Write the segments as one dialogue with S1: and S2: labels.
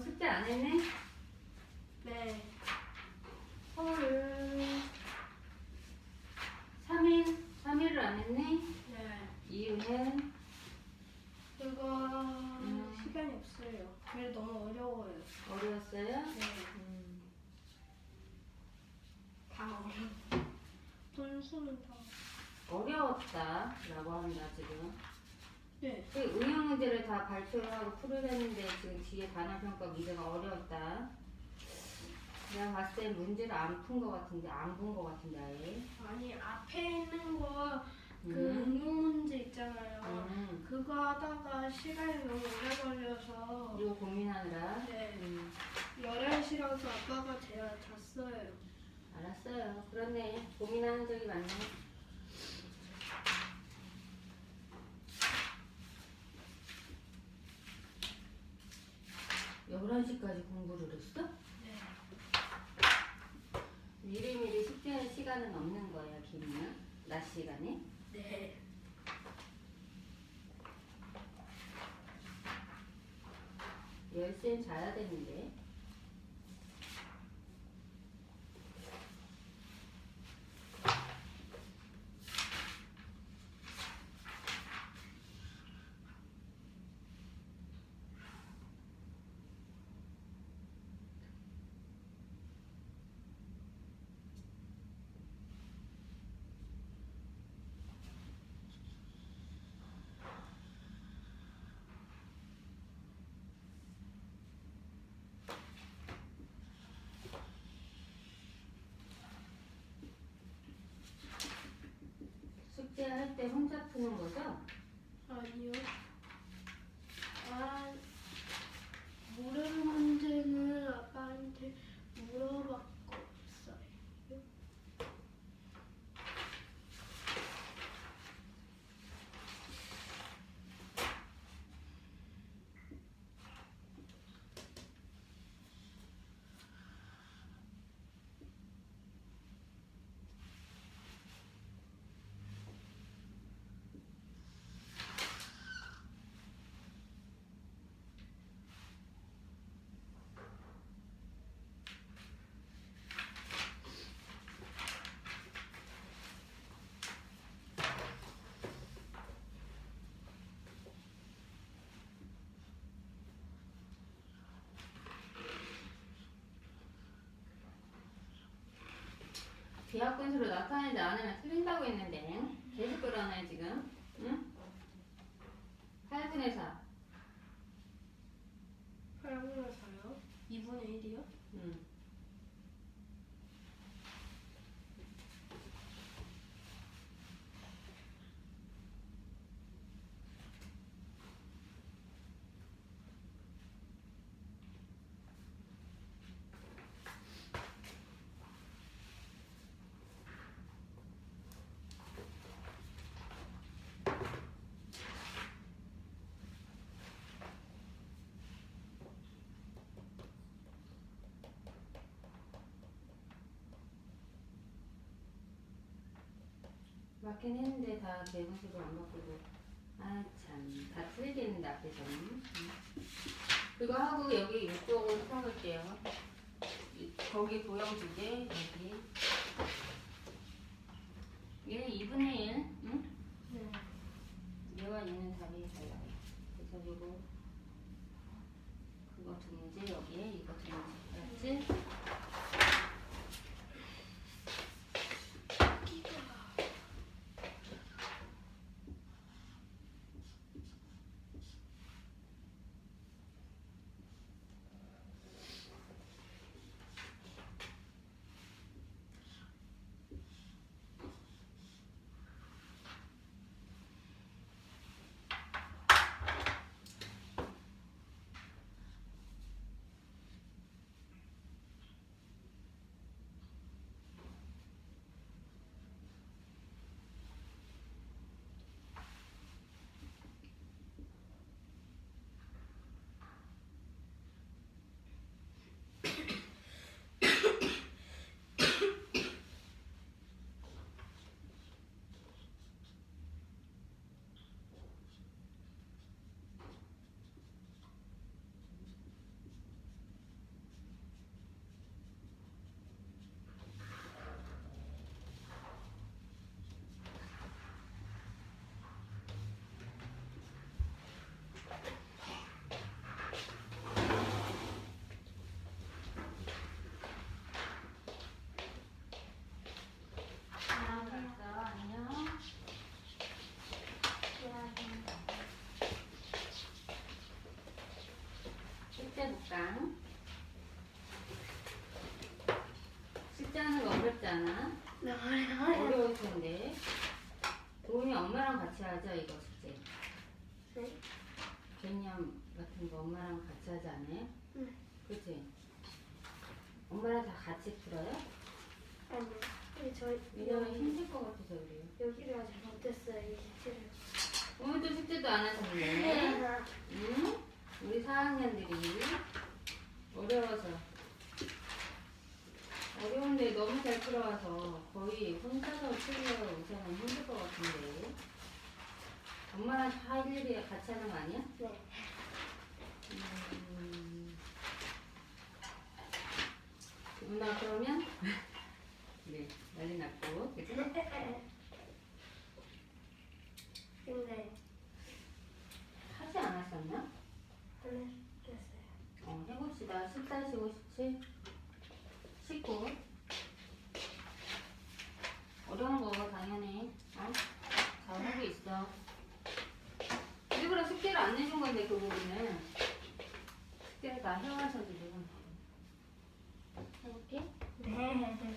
S1: 숙제 안 했네?
S2: 네.
S1: 헐. 3일을 안 했네?
S2: 네.
S1: 이유는?
S2: 그거 시간이 없어요. 그래 너무 어려워요.
S1: 어려웠어요?
S2: 네. 다 어려워. 분수는 다.
S1: 어려웠다 라고 한다 지금.
S2: 네.
S1: 그 응용 문제를 다 발표를 하고 풀으려는데 지금 뒤에 단어평가 미래가 어려웠다. 내가 봤을 때 문제를 안 푼 거 같은데, 안 본 거 같은데 아예.
S2: 아니 앞에 있는 거 그
S1: 음.
S2: 응용 문제 있잖아요. 그거 하다가 시간이 너무 오래 걸려서
S1: 이거 고민하느라.
S2: 네. 11시라서 아빠가 제가 잤어요.
S1: 알았어요. 그렇네. 고민하는 적이 많네. 열한 시까지 공부를 했어?
S2: 네.
S1: 미리미리 숙제할 시간은 없는 거야, 김이는? 낮 시간에?
S2: 네.
S1: 열쇠는 자야 되는데. 숙제할 때 혼자 푸는 거죠?
S2: 아니요. 아, 모르는 문제는 아빠한테 물어봤고 있어요.
S1: 대학분수로 나타내지 않으면 틀린다고 했는데 계속 그러네 지금. 응? 8분의 4.
S2: 8분의 4요? 2분의 1이요?
S1: 응. 맞긴 했는데 다 대분수로 안 바꾸고. 아 참, 다 틀리게 했는데 앞에서는. 그거 하고 여기 이쪽으로 펴볼게요. 거기 도형 두 개, 여기. 얘는 2분의 1, 응?
S2: 네.
S1: 얘와 얘는 답이 달라요. 그래서 요거 그거 두 문제 여기에 이거 두 문제. 알았지? 엄마랑 같이 하자 이거 숙제.
S2: 네.
S1: 개념 같은 거 엄마랑 같이 하지 않아요?
S2: 네.
S1: 그치? 엄마랑 다 같이 풀어요?
S2: 아니요. 네, 저희
S1: 왜냐면 힘들 것 같아서 그래요.
S2: 여기를 아직 못했어요. 27일.
S1: 오늘도 숙제도 안 하셨네.
S2: 네.
S1: 응? 우리 4학년들이 어려워서 어려운데 너무 잘 풀어와서 거의 혼자서 풀려 우선은 힘들 것 같은데 엄마랑 다 일일이 같이 하는 거 아니야?
S2: 네.
S1: 엄마 그러면 네 난리 났고 그치?
S2: 근데
S1: 하지 않았었나?
S2: 안 했어요.
S1: 해봅시다. 14, 15, 17, 19 어려운 거 당연히 잘하고 있어. 일부러 숙제를 안 내준 건데 그 부분은 숙제를 다 해와서 지금 해볼게.
S2: 네.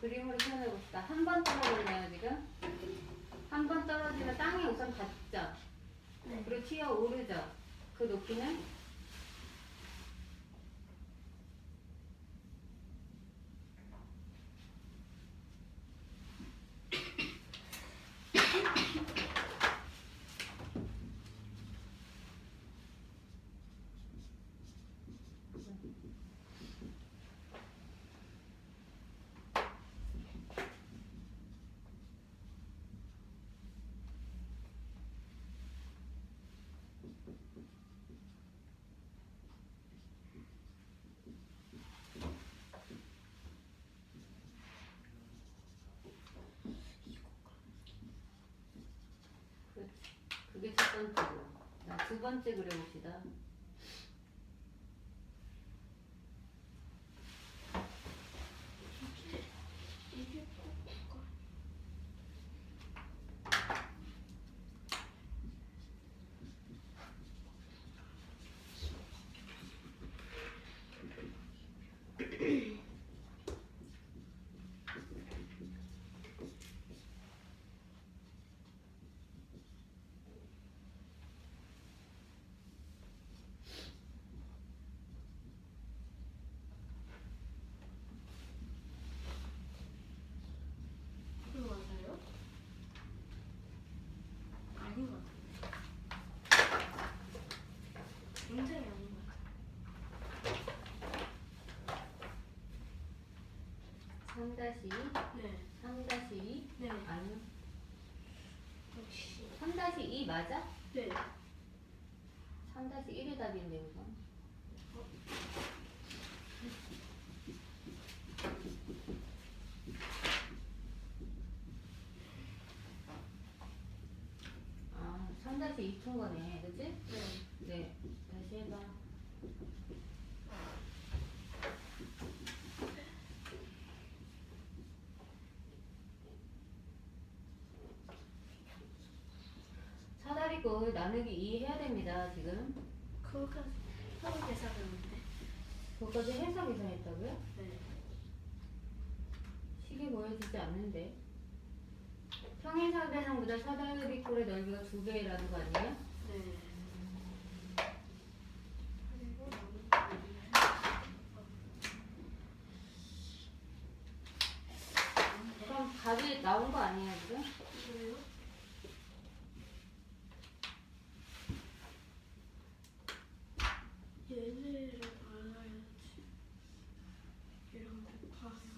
S1: 그림으로 표현해봅시다. 한 번 떨어졌네요 지금. 한 번 떨어지면 땅에 우선 닿죠.
S2: 네.
S1: 그리고 튀어 오르죠. 그 높이는 그게 첫 번째고. 자, 두 번째 그려봅시다.
S2: 이게 네.
S1: 3-2
S2: 네.
S1: 아니
S2: 역시.
S1: 3-2 맞아?
S2: 네.
S1: 3-1이 답인데 우선 아 3-2 푼 거네 그치?
S2: 네.
S1: 네 다시 해봐 사다리 꼴 나누기 2 해야 됩니다 지금
S2: 그거까지 하고 계산했는데.
S1: 그것까지 해서 계산했다고요?
S2: 네.
S1: 식이 보여지지 않는데 평행사대상보다 사다리 꼴의 넓이가 2배라는 거 아니에요?
S2: 네. 그리고
S1: 그럼 답이 나온 거 아니에요 지금?
S2: 뭐예요? 얘네를 알아야지. 이런 곱하기.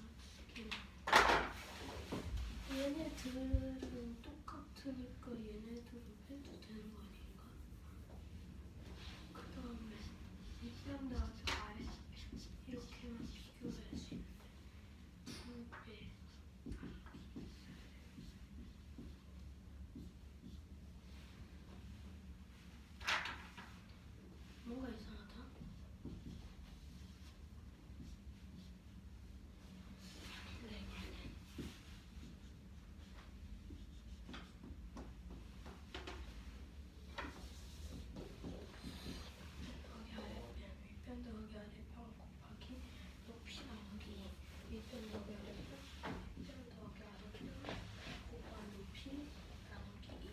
S2: 얘네들은 똑같으니까 얘네들은 빼도 되는 거 아닌가? 그 다음에 이 사람들한테 아예 이렇게만 비교해야지. 2배. 뭔가 이상하다. 네. 더하기 아래 윗변 더하기 아래 평 곱하기 높이 나누기 윗변 더하기 아래 평 윗변 더하기 아래 평 곱하기 높이 나누기 2.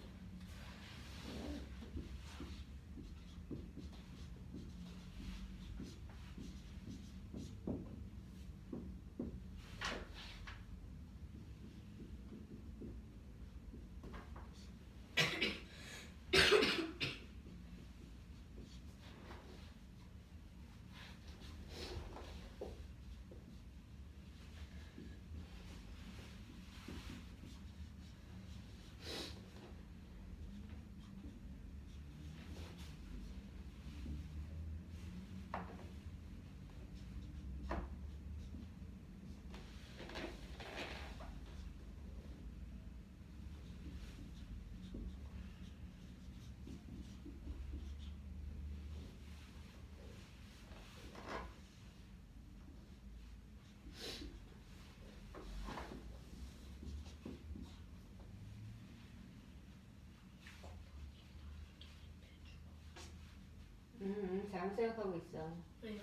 S1: 잘못 생각하고 있어
S2: 왜요?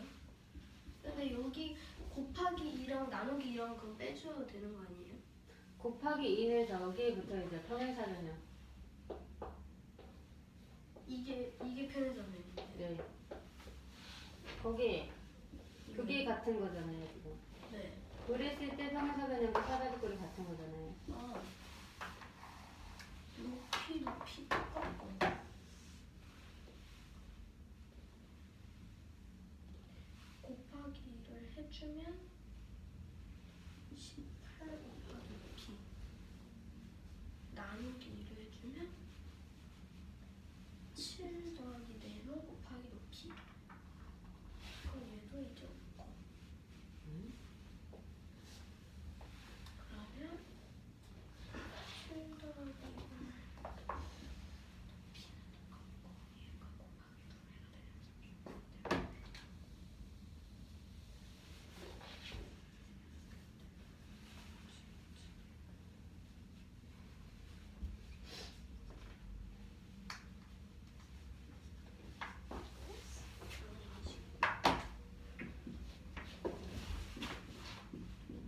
S2: 근데 여기 곱하기 2랑 나누기 2랑 그거 빼줘도 되는 거 아니에요?
S1: 곱하기 2는 저기부터 평행사전형
S2: 이게 편의점이에요.
S1: 네 거기 그게 같은 거잖아요 지금
S2: 네.
S1: 그랬을 때 평행사전형과 사다리 꼴이 같은 거잖아요
S2: 아. 높이 똑같고. 곱하기 2를 해주면 18 곱하기 높이. 나누기 2를 해주면 7 더하기 4로 곱하기 높이. 그럼 얘도 이제 없고. 그러면 7 더하기 2를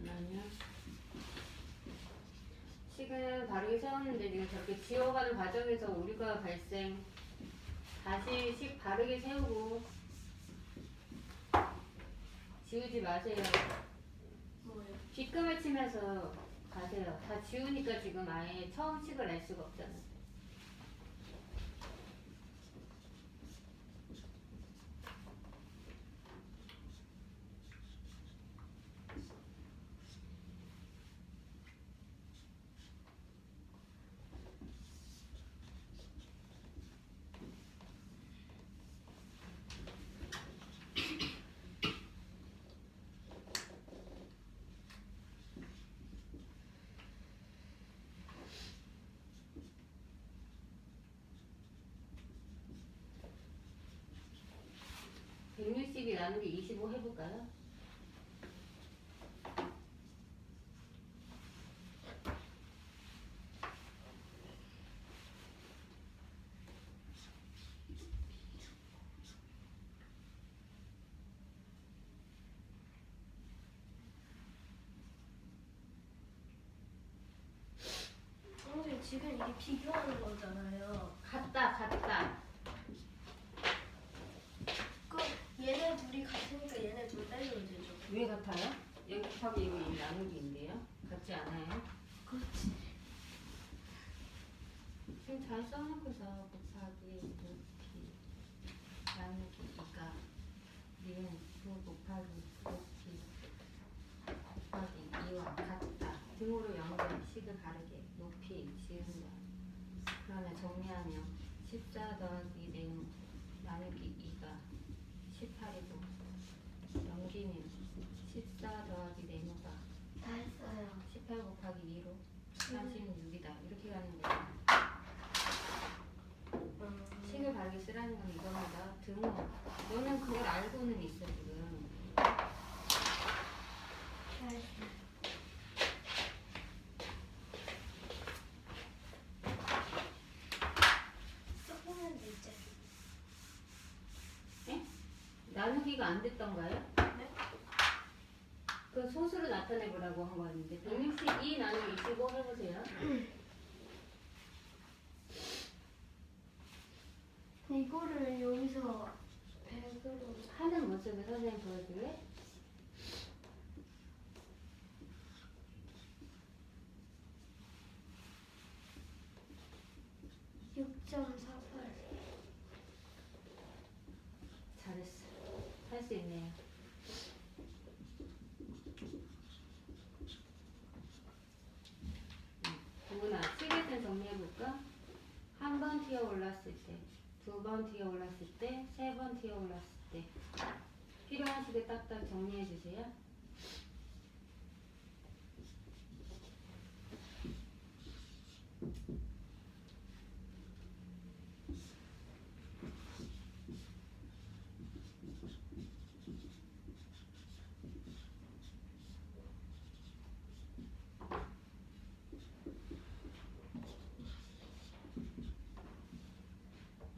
S1: 아니요 식은 바르게 세웠는데 지금 저렇게 지워가는 과정에서 우리가 발생 다시 식 바르게 세우고 지우지 마세요
S2: 뭐예요?
S1: 뒷금을 치면서 가세요 다 지우니까 지금 아예 처음 식을 낼 수가 없잖아 12 나누기 25 해볼까요?
S2: 선생님 지금 이게 비교하는 거잖아요.
S1: 같다.
S2: 그럼 얘네 둘이 같으니까 얘네 둘 빼면 되죠.
S1: 왜 같아요? 여기 곱하기 이거 나누기인데요. 같지 않아요?
S2: 그렇지.
S1: 지금 잘 써놓고서 곱하기 높이 나누기 이가 니은 9 곱하기 높이 곱하기 2와 같다. 등으로 연결 식을 바르게 높이 지은다. 그러면 정리하면 14 더하기 네모 나누기 2가 18이고 넘기면 14 더하기 네모가
S2: 다 했어요.
S1: 18 곱하기 2로 36이다. 이렇게 가는 거예요. 식을 바르게 쓰라는 건 이겁니다. 등호. 너는 그걸 알고는 있어 지금.
S2: 다 했어요. 써보면 되지.
S1: 예? 나누기가 안 됐던가요?
S2: 네?
S1: 그 소수로 나타내 보라고 한 거였는데 162 나누기 25 해보세요.
S2: 이거를 여기서 100으로
S1: 하는 모습을 선생님 보여줄래? 잘했어. 할 수 있네요. 누구나 시계선 정리해볼까? 한 번 튀어 올랐을 때, 두 번 튀어 올랐을 때, 세 번 튀어 올랐을 때 필요한 시계 딱딱 정리해주세요.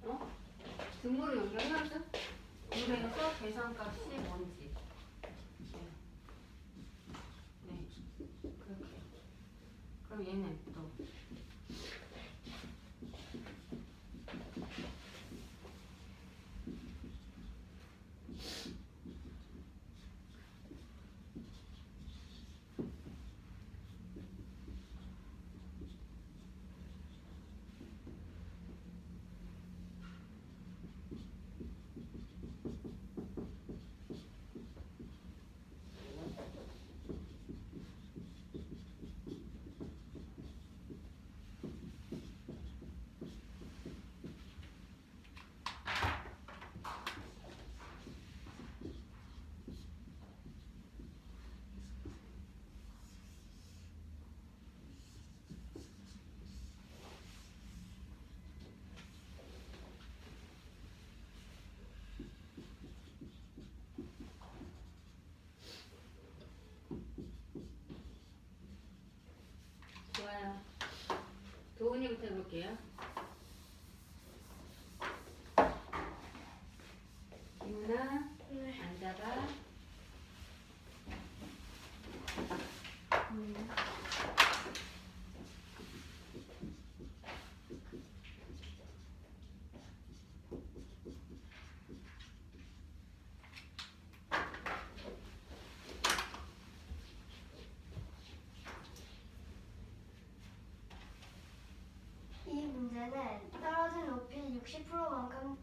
S1: 어? 등호로 연결해야죠? 그래서 계산값이 뭔지. 네. 그렇게. 그럼 얘는 또. 좋아요. 도은이부터 해볼게요. 김은아,
S2: 네.
S1: 앉아봐.
S2: 이 문제는 떨어진 높이 60%만큼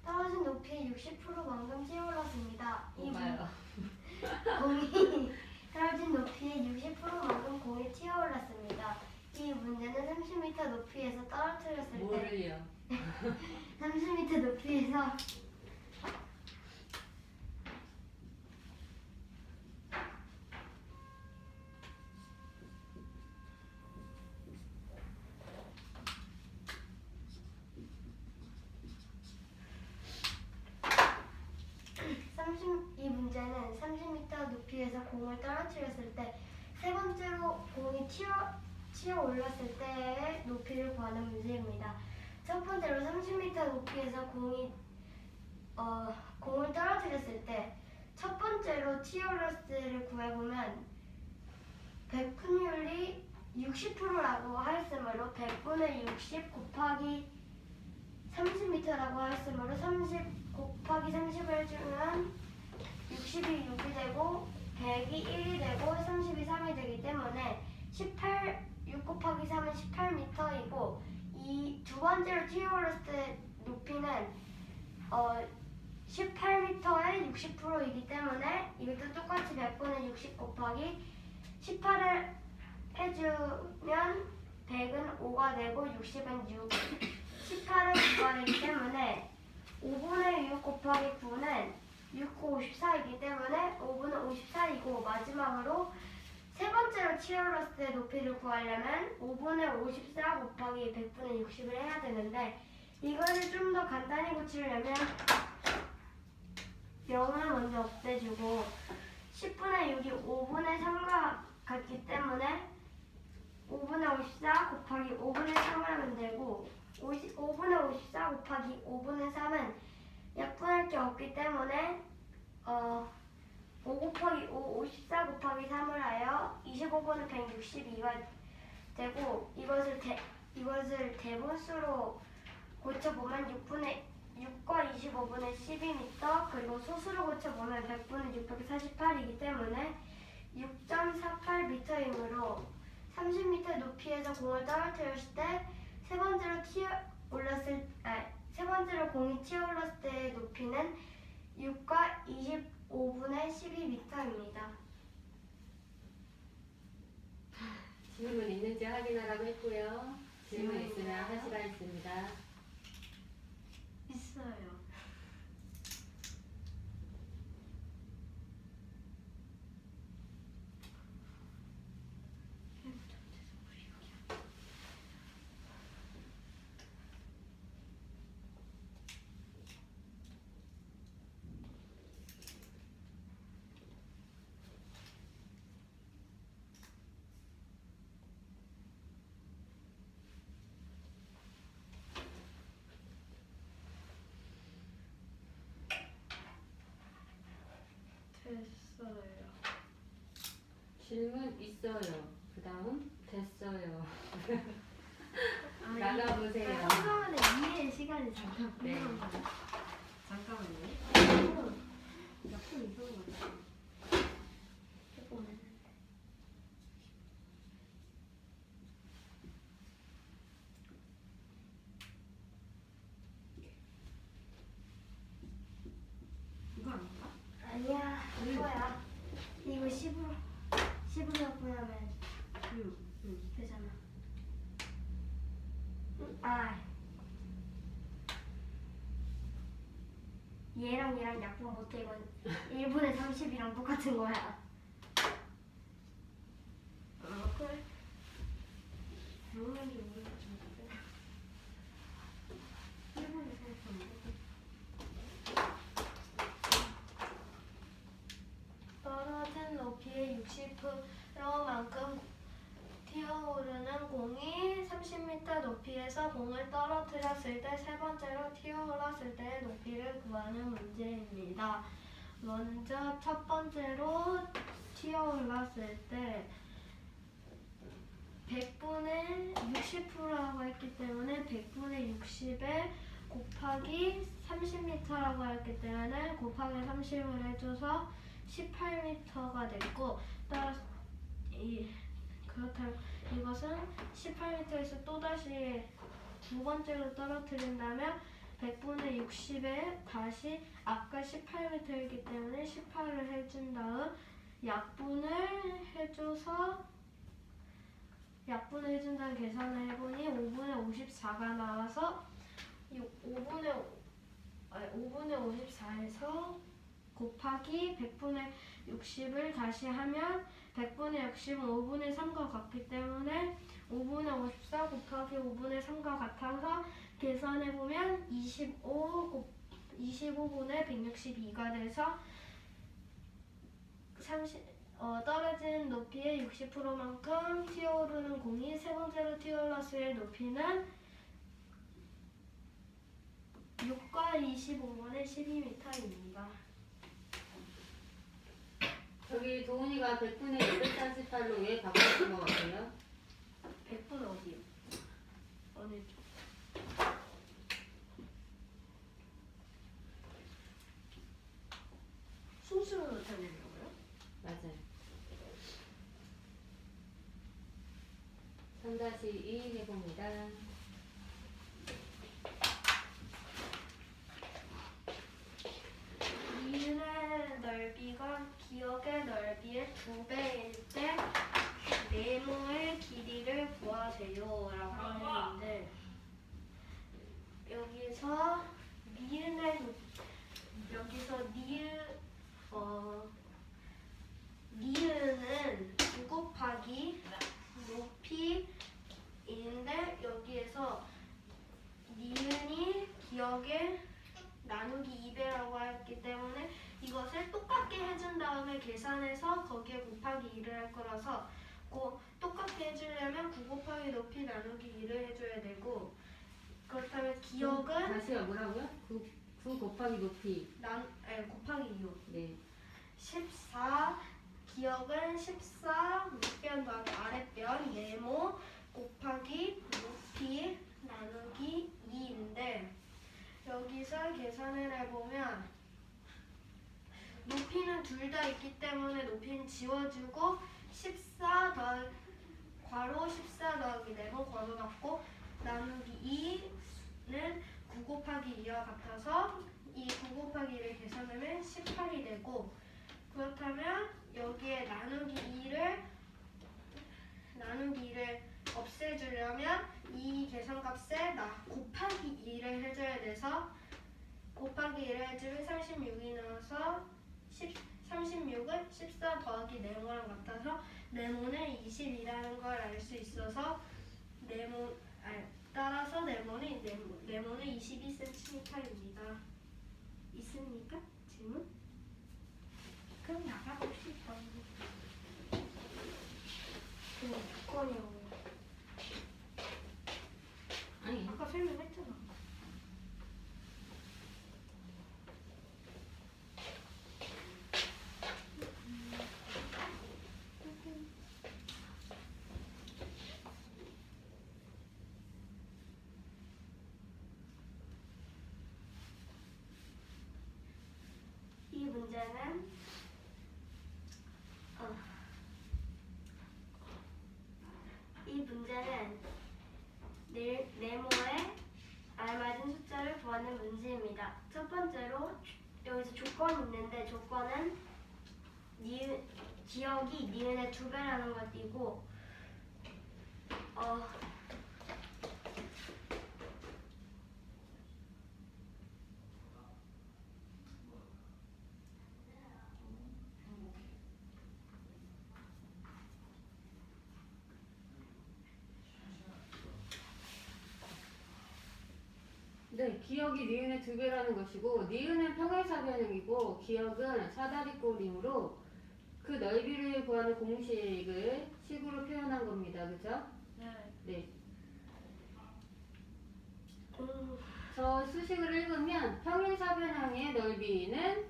S2: 떨어진 높이 60%만큼 튀어올랐습니다.
S1: 오바요.
S2: 공이 떨어진 높이의 60%만큼 공이 튀어올랐습니다. 이 문제는 30m 높이에서 떨어뜨렸을 때
S1: 뭐를요?
S2: 30m 높이에서
S3: 높이에서 공을 떨어뜨렸을 때, 세 번째로 공이 치어 올랐을 때의 높이를 구하는 문제입니다. 첫 번째로 30m 높이에서 공을 떨어뜨렸을 때 첫 번째로 치어 올랐을 때를 구해보면 100분율이 60%라고 하였으므로 100분의 60 곱하기 30m라고 하였으므로 30 곱하기 30을 해주면 60이 6이 되고 100이 1이 되고 30이 3이 되기 때문에 6 곱하기 3은 18m이고 이 두 번째로 튀어올랐을 때 높이는 18m의 60%이기 때문에 이것도 똑같이 100분의 60 곱하기 18을 해주면 100은 5가 되고 60은 6, 18은 9가 되기 때문에 5분의 6 곱하기 9는 6, 9, 54이기 때문에 5분은 54이고 마지막으로 세 번째로 치어올랐을 때 높이를 구하려면 5분의 54 곱하기 100분의 60을 해야 되는데 이거를 좀 더 간단히 고치려면 0을 먼저 없애주고 10분의 6이 5분의 3과 같기 때문에 5분의 54 곱하기 5분의 3을 하면 되고 5분의 54 곱하기 5분의 3은 약분할 게 없기 때문에 5 곱하기 5, 54 곱하기 3을 하여 25분은 162가 되고 이것을 대분수로 고쳐보면 6과 25분의 12m 그리고 소수로 고쳐보면 100분의 648이기 때문에 6.48m이므로 30m 높이에서 공을 떨어뜨렸을 때 세 번째로 공이 튀어올랐을 때의 높이는 6과 25분의 12m입니다.
S1: 질문 있는지 확인하라고 했고요. 질문 있으면 하시라 했습니다.
S3: 있어요. 됐어요.
S1: 질문 있어요. 그 다음 됐어요. 나가보세요.
S3: 한꺼번에 이해의 시간이 잠깐
S1: 네.
S3: 필요한 거예요.
S2: 잠깐만요.
S3: 몇분 이상한 거 같아요. 조금.
S2: 이거 아닌가?
S3: 아니야, 이거야. 이거 10으로 약분하면 되잖아. 얘랑 약분 못해. 이건 1분의 30이랑 똑같은 거야.
S2: 그래. 당연히 우리가 좀
S3: 1분의 30. 떨어진 높이의 60%만큼 튀어오르는 공이 30m 높이에서 공을 떨어뜨렸을 때 세 번째로 튀어올랐을 때의 높이를 구하는 문제입니다. 먼저 첫 번째로 튀어올랐을 때 100분의 60%라고 했기 때문에 100분의 60에 곱하기 30m라고 했기 때문에 곱하기 30을 해줘서 18m가 됐고 따라서 그렇다면 이것은 18m에서 또다시 두 번째로 떨어뜨린다면 100분의 60에 다시 아까 18m이기 때문에 18을 해준 다음 약분을 해준 다음 계산을 해보니 5분의 54가 나와서 5분의 54에서 곱하기 100분의 60을 다시 하면 100분의 60은 5분의 3과 같기 때문에 5분의 54 곱하기 5분의 3과 같아서 계산해보면 25분의 162가 돼서 떨어진 높이의 60%만큼 튀어오르는 공이 세 번째로 튀어올랐을 높이는 6과 25분의 12m입니다.
S1: 여기 도훈이가 100분의 248로 왜 바꿨던 것 같아요?
S3: 100분 어디요? 어느 쪽? 순수로 나타내려고요?
S1: 맞아요. 3-2 해봅니다.
S3: 니은의 넓이가 기억의 넓이의 2배일 때 네모의 길이를 구하세요 라고 했는데 여기서 니은은 9 곱하기 높이인데 여기에서 니은이 기억의 나누기 2배라고 했기 때문에 이것을 똑같게 해준 다음에 계산해서 거기에 곱하기 2를 할 거라서 똑같게 해주려면 9 곱하기 높이 나누기 2를 해줘야 되고 그렇다면 기억은
S1: 다시요, 뭐라고요? 9 곱하기 높이.
S3: 곱하기 2요.
S1: 네.
S3: 14 기억은 14 윗변 더하기 아랫변 네모 곱하기 높이 나누기 2인데 여기서 계산을 해보면 높이는 둘 다 있기 때문에 높이는 지워주고 14 더하기 괄호 14 더하기 네모 괄호 닫고 나누기 2는 9 곱하기 2와 같아서 이 9 곱하기 2를 계산하면 18이 되고 그렇다면 여기에 나누기 2를 없애주려면 이 계산값에 곱하기 2를 해줘야 돼서 곱하기 2를 해주면 36이 나와서 36은 14 더하기 네모랑 같아서 네모는 20이라는 걸 알 수 있어서 따라서 네모는 22cm입니다. 있습니까? 질문? 그럼 나가봅시다. 조건이요.
S1: 아니,
S3: 아까 설명했잖아. 이 문제는 네모에 알맞은 숫자를 구하는 문제입니다. 첫 번째로 여기서 조건이 있는데 조건은 기억이 니은의 2배라는 걸 띄고
S1: 네, 기억이 니은의 2배라는 것이고 니은은 평행사변형이고 기억은 사다리꼴이므로 그 넓이를 구하는 공식을 식으로 표현한 겁니다. 그죠?
S3: 네.
S1: 네. 저 수식을 읽으면 평행사변형의 넓이는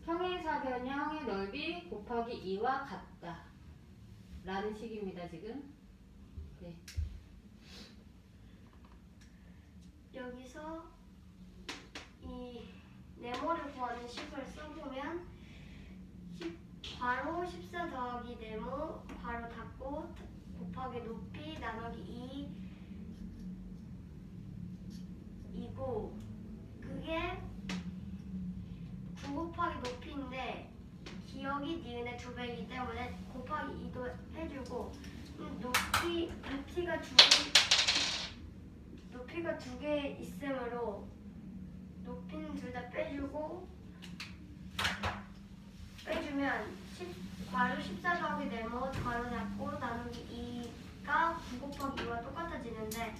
S1: 평행사변형의 넓이 곱하기 2와 같다 라는 식입니다. 지금. 네.
S3: 여기서 이 네모를 구하는 식을 써보면 괄호 14 더하기 네모 괄호 닫고 곱하기 높이 나누기 2이고 그게 9 곱하기 높이인데 기억이 니은의 2배이기 때문에 곱하기 2도 해주고 높이가 두 개 있으므로 높이는 둘 다 빼주면 괄호 14 더하기 네모 괄호 닫고 나누기 2가 9 곱하기 2와 똑같아지는데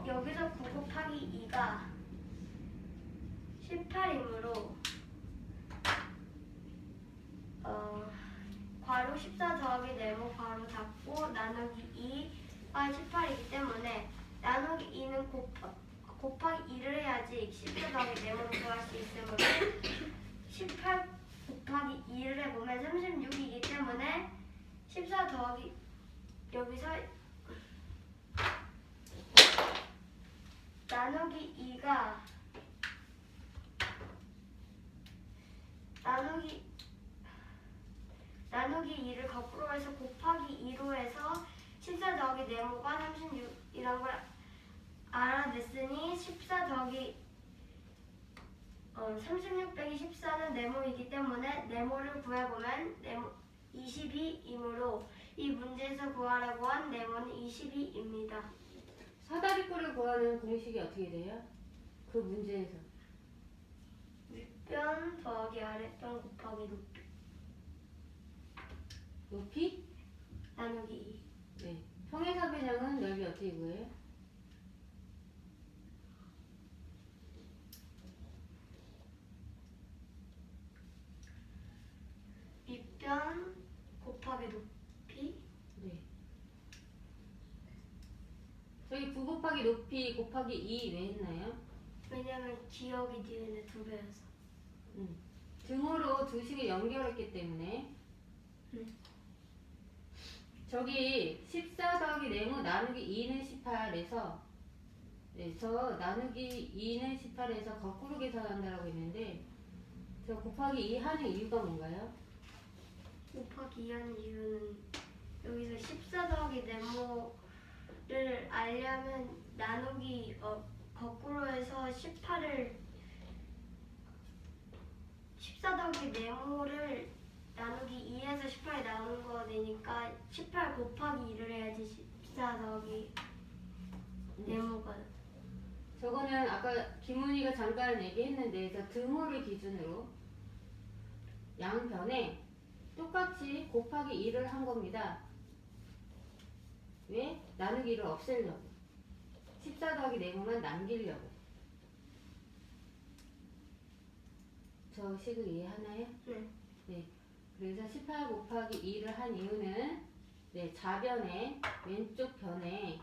S3: 여기서 9 곱하기 2가 18이므로 가로 14 더하기 네모 가로 닫고 나누기 2가 18이기 때문에 나누기 2는 곱하기 2를 해야지 14 더하기 네모를 구할 수 있으므로 18 곱하기 2를 해보면 36이기 때문에 14 더하기 여기서 나누기 2가 나누기 2를 거꾸로 해서 곱하기 2로 해서 14 더하기 네모가 36이란 걸 알아냈으니 14 더하기 36 빼기 14는 네모이기 때문에 네모를 구해보면 네모 22이므로 이 문제에서 구하라고 한 네모는 22입니다.
S1: 사다리꼴을 구하는 공식이 어떻게 돼요? 그 문제에서
S3: 윗변 더하기 아랫변 곱하기 높이
S1: 높이?
S3: 나누기 2.
S1: 네. 평행사 변형은 넓이 어떻게 구해요?
S3: 윗변 곱하기 높이
S1: 네. 저기 9 곱하기 높이 곱하기 2 왜 했나요?
S3: 왜냐면 기억이 뒤에는 2배여서.
S1: 등으로 두 식을 연결했기 때문에 저기 14 더하기 네모 나누기 2는 18에서 네, 저 나누기 2는 18에서 거꾸로 계산한다라고 했는데 저 곱하기 2 하는 이유가 뭔가요?
S3: 곱하기 2 하는 이유는 여기서 14 더하기 네모를 알려면 나누기 거꾸로 해서 14 더하기 네모를 나누기 2에서 18이 나오는 거 되니까 18 곱하기 2를 해야지 14 더하기 네모가
S1: 저거는 아까 김은희가 잠깐 얘기했는데 저 등호를 기준으로 양변에 똑같이 곱하기 2를 한 겁니다. 왜? 나누기를 없애려고. 14 더하기 네모만 남기려고. 저 식을 이해하나요?
S3: 네.
S1: 네. 그래서 18 곱하기 2를 한 이유는 네, 좌변에 왼쪽 변에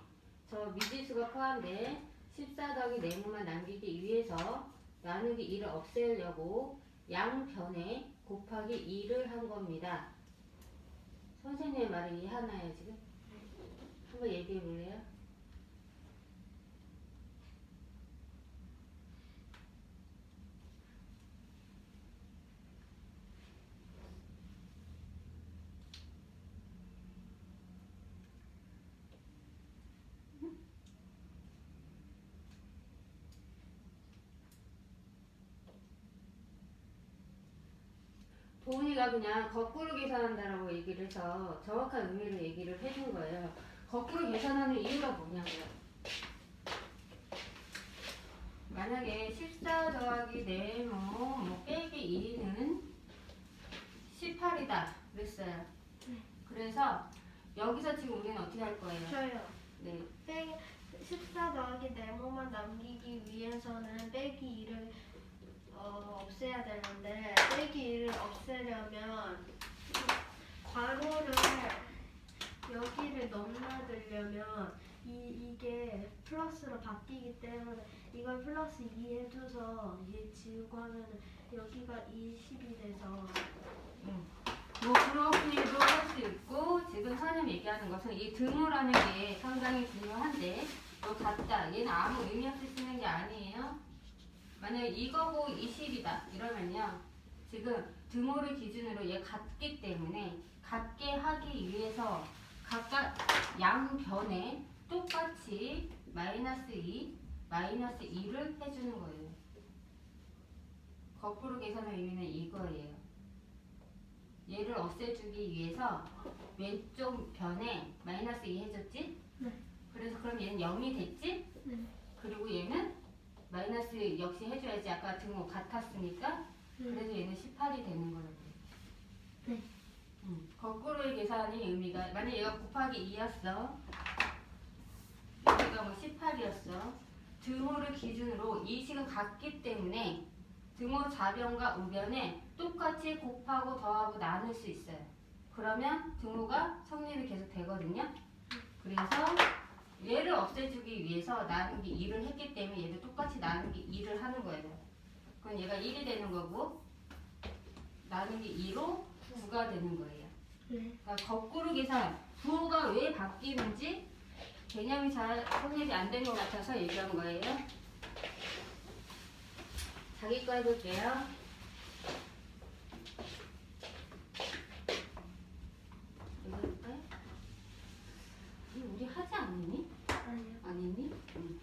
S1: 저 미지수가 포함된 14 더하기 네모만 남기기 위해서 나누기 2를 없애려고 양변에 곱하기 2를 한 겁니다. 선생님의 말을 이해하나요 지금? 한번 얘기해 볼래요? 도훈이가 그냥 거꾸로 계산한다라고 얘기를 해서 정확한 의미를 얘기를 해준 거예요. 거꾸로 계산하는 이유가 뭐냐고요. 만약에 14 더하기 네모 뭐 빼기 2는 18이다 그랬어요. 그래서 여기서 지금 우리는 어떻게 할 거예요?
S3: 저요.
S1: 네.
S3: 14 더하기 네모만 남기기 위해서는 빼기 2를 없애야 되는데 빼기 2를 없애려면 괄호를 여기를 넘나들려면 이게 플러스로 바뀌기 때문에 이걸 플러스 2 해줘서 얘 지우고 하면 여기가 20이 돼서
S1: 뭐 그렇게도 할 수 있고 지금 선생님 얘기하는 것은 이 등호라는 게 상당히 중요한데 또 같다 얘는 아무 의미 없이 쓰는 게 아니에요. 만약에 이거고 20이다 이러면요 지금 등호를 기준으로 얘 같기 때문에 같게 하기 위해서 각각 양변에 똑같이 마이너스 2, 마이너스 2를 해주는 거예요. 거꾸로 계산의 의미는 이거예요. 얘를 없애주기 위해서 왼쪽 변에 마이너스 2 해줬지?
S3: 네.
S1: 그래서 그럼 얘는 0이 됐지?
S3: 네.
S1: 그리고 얘는 마이너스 역시 해줘야지. 아까 등호 같았으니까. 그래서 얘는 18이 되는 거라고.
S3: 네.
S1: 거꾸로의 계산의 의미가 만약 얘가 곱하기 2였어. 여기가 뭐 18이었어. 등호를 기준으로 이 식은 같기 때문에 등호 좌변과 우변에 똑같이 곱하고 더하고 나눌 수 있어요. 그러면 등호가 성립이 계속 되거든요. 그래서 얘를 없애주기 위해서 나누기 2를 했기 때문에 얘도 똑같이 나누기 2를 하는 거예요. 그럼 얘가 1이 되는 거고 나누기 2로 9가 되는 거예요.
S3: 네.
S1: 그러니까 거꾸로 계산, 부호가 왜 바뀌는지 개념이 잘 성립이 안 된 것 같아서 얘기한 거예요. 자기 거 해볼게요. 이거 해볼까요? 이거 우리 하지 않니?
S3: 아니요.
S1: 아니니? 응.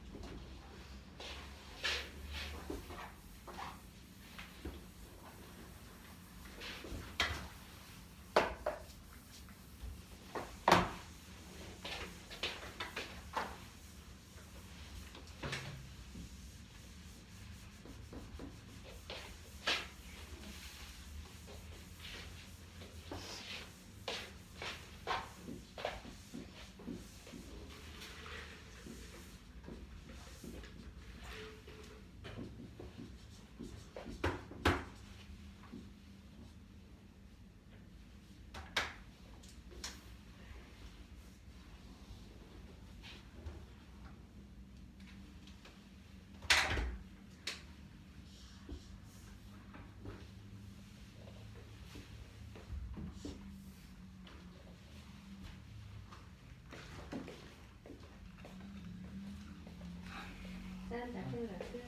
S1: 짠, 나트라트.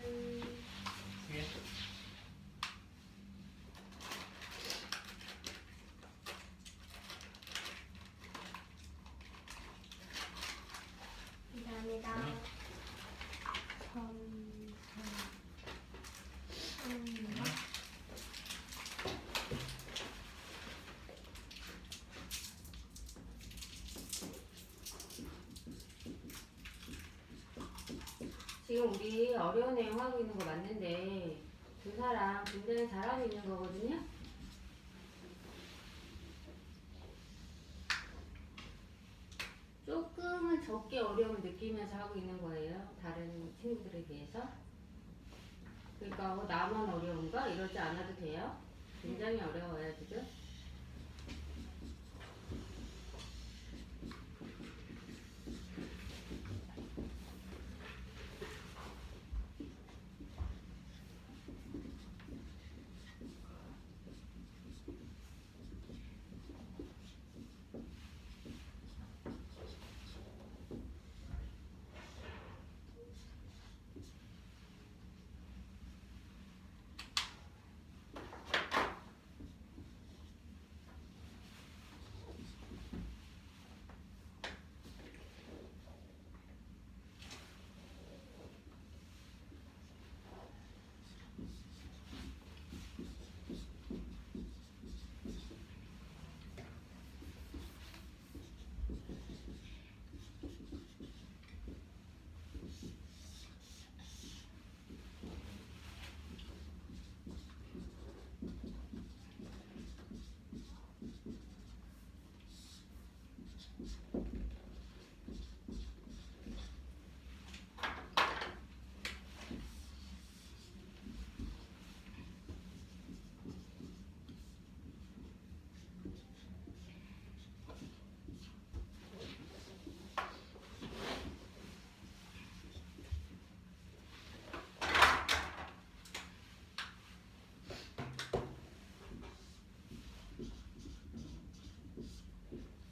S3: 감사합니다.
S1: 지금 우리 어려운 내용 하고 있는 거 맞는데 두 사람 굉장히 잘하고 있는 거거든요. 조금은 적게 어려움을 느끼면서 하고 있는 거예요. 다른 친구들에 비해서. 그러니까 나만 어려운가? 이러지 않아도 돼요. 굉장히 어려워요 지금.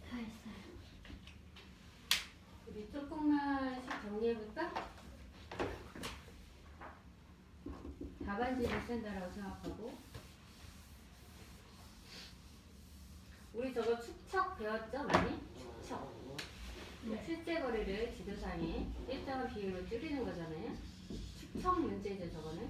S3: 다 했어요.
S1: 우리 조금만씩 정리해볼까? 답안지를 쓴다라고 생각하고 우리 저거 축척 배웠죠? 많이? 축척.
S3: 네.
S1: 실제 거리를 지도상에 일정한 비율로 줄이는 거잖아요. 축척 문제죠 저거는.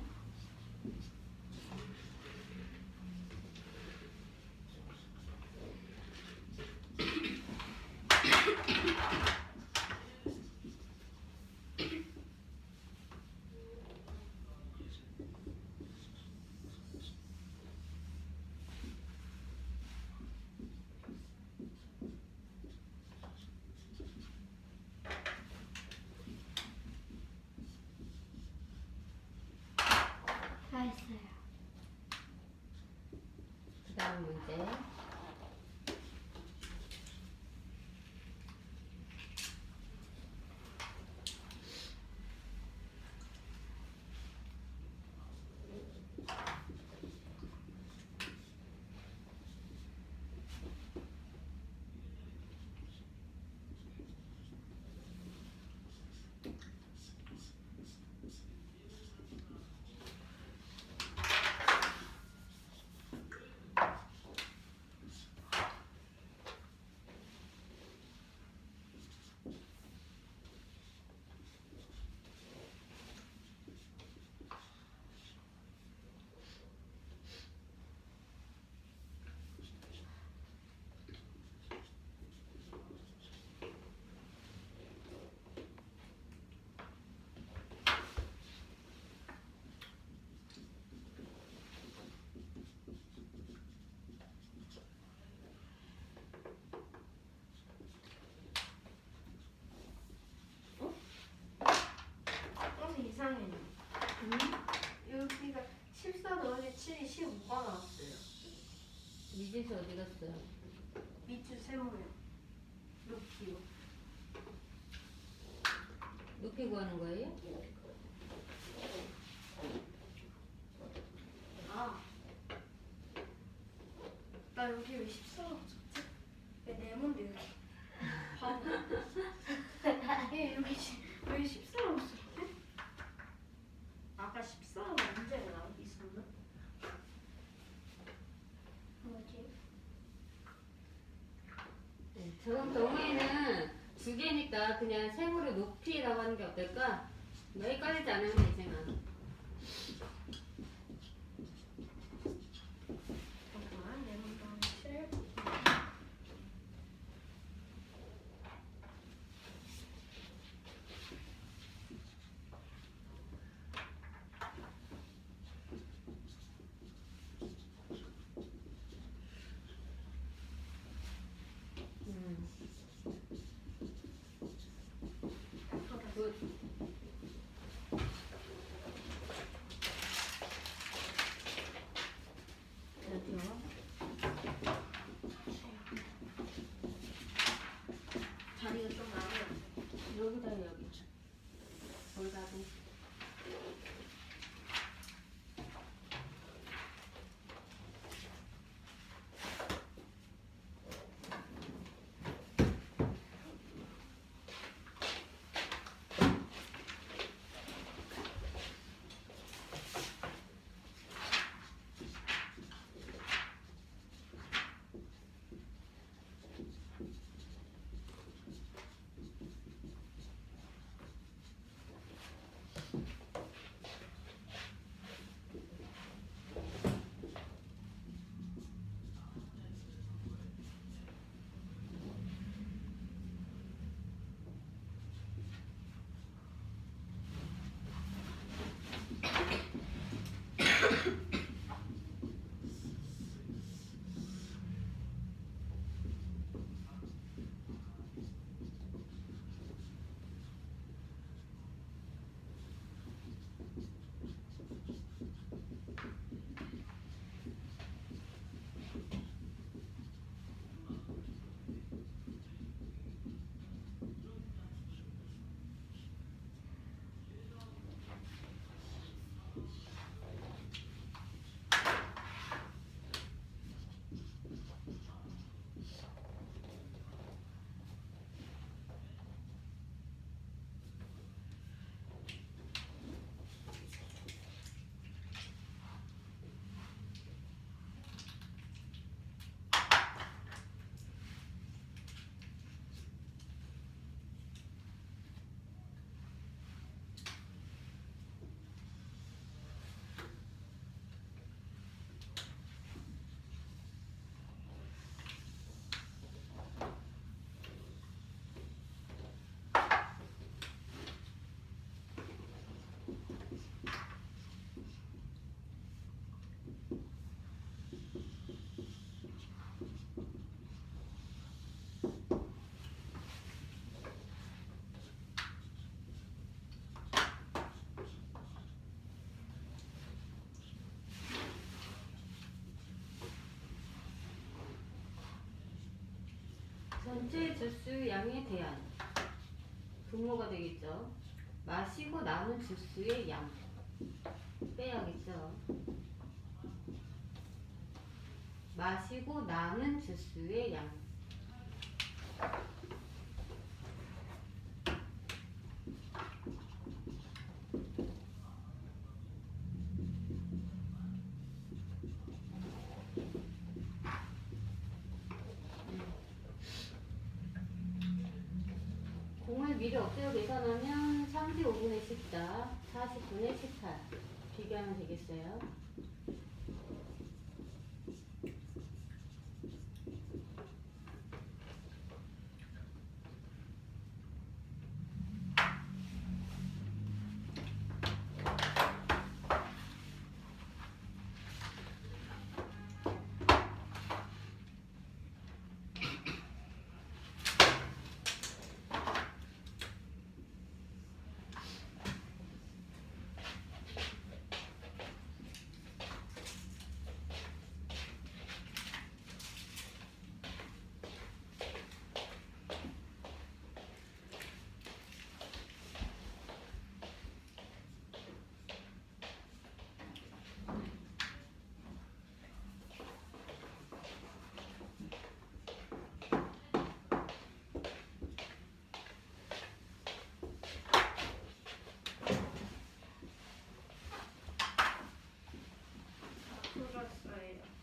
S3: 다 했어요.
S1: 그 다음 문제. 미지수 어디 갔어요?
S3: 미주 세모요. 높이요.
S1: 높이 구하는 거예요?
S3: 아. 나 여기 왜 14로 붙였지? 왜 네모인데 여기? 바보. 얘 여기 왜 14로 붙였지? 아까 14가 문제가 나와 있었나? 뭐지?
S1: 네, 저런 경우에는 두 개니까 그냥 세모를 높이라고 하는 게 어떨까? 뭐 헷갈리지 않으면 되지만.
S3: 잠깐만 네모 더하기 7.
S1: 굿. 어디요?
S3: 자리가 좀 나면
S1: 여기다 여기. 거기다 좀. 전체 주스 양에 대한 분모가 되겠죠. 마시고 남은 주스의 양 빼야겠죠. 마시고 남은 주스의 양. 공을 미리 엎드려 계산하면 35분의 14, 40분의 18 비교하면 되겠어요.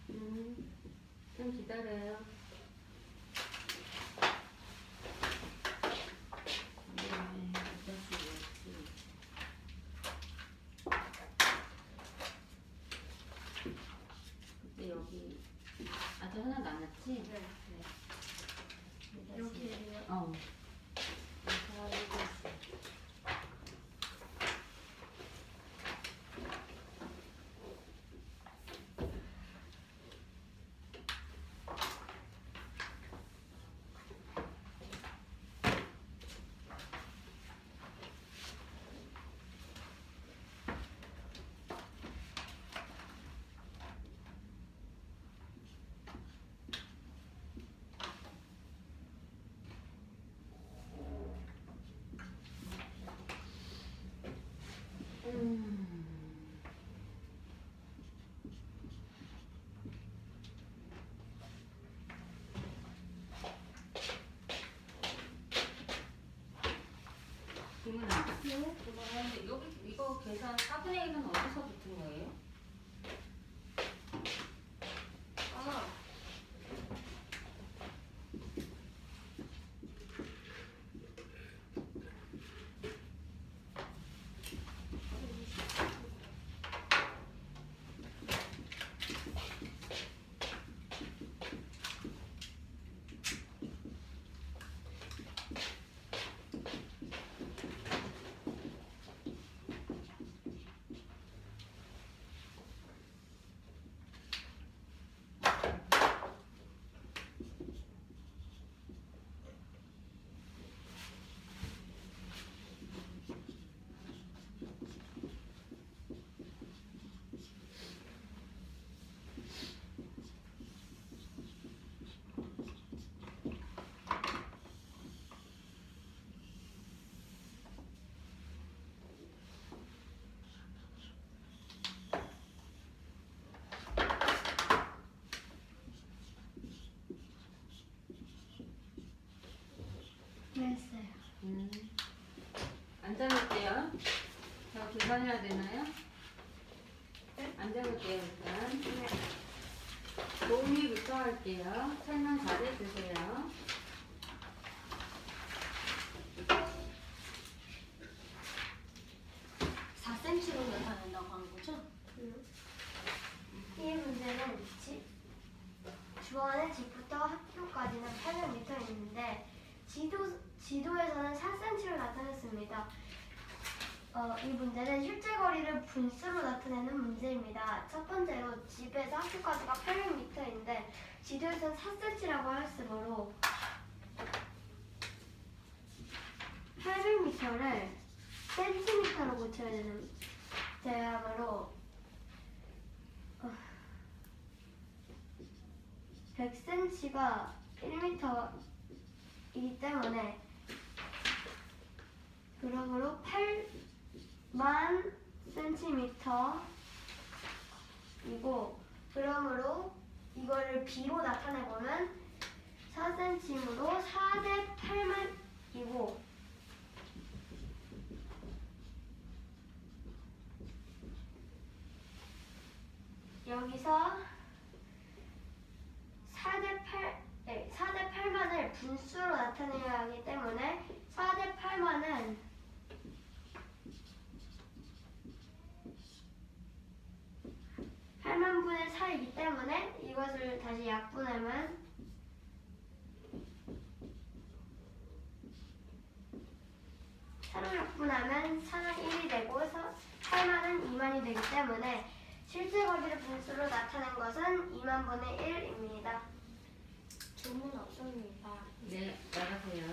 S1: 좀 기다려요. 근데 여기 아직 하나 남았지?
S3: 네. 여기에요.
S1: 어. 다 이거 있어. 김은아, 근데 여기 이거 계산 4분의 1은 어디서 붙은 거예요?
S3: 아, 했어요.
S1: 앉아볼게요. 저 계산해야 되나요? 앉아볼게요, 일단. 도우미부터 할게요. 설명 잘해주세요.
S2: 4cm로 나타낸다고 하는 거죠?
S3: 이 문제는 주어는 집부터 학교까지는 800m 있는데 지도에서는 4cm로 나타냈습니다. 이 문제는 실제 거리를 분수로 나타내는 문제입니다. 첫 번째로 집에서 학교까지가 800m인데 지도에서는 4cm라고 하였으므로 800m를 cm로 고쳐야 되는 대항으로 100cm가 1m이기 때문에 그러므로 8만 cm이고 그러므로 이거를 b로 나타내보면 4cm으로 4대 8만이고 여기서 4대 8만을 분수로 나타내야 하기 때문에 4대 8만은 8만분의 4이기 때문에 이것을 다시 약분하면 4로 약분하면 4는 1이 되고 8만은 2만이 되기 때문에 실제 거리를 분수로 나타낸 것은 2만분의 1입니다.
S2: 질문 없습니다.
S1: 네, 나가세요.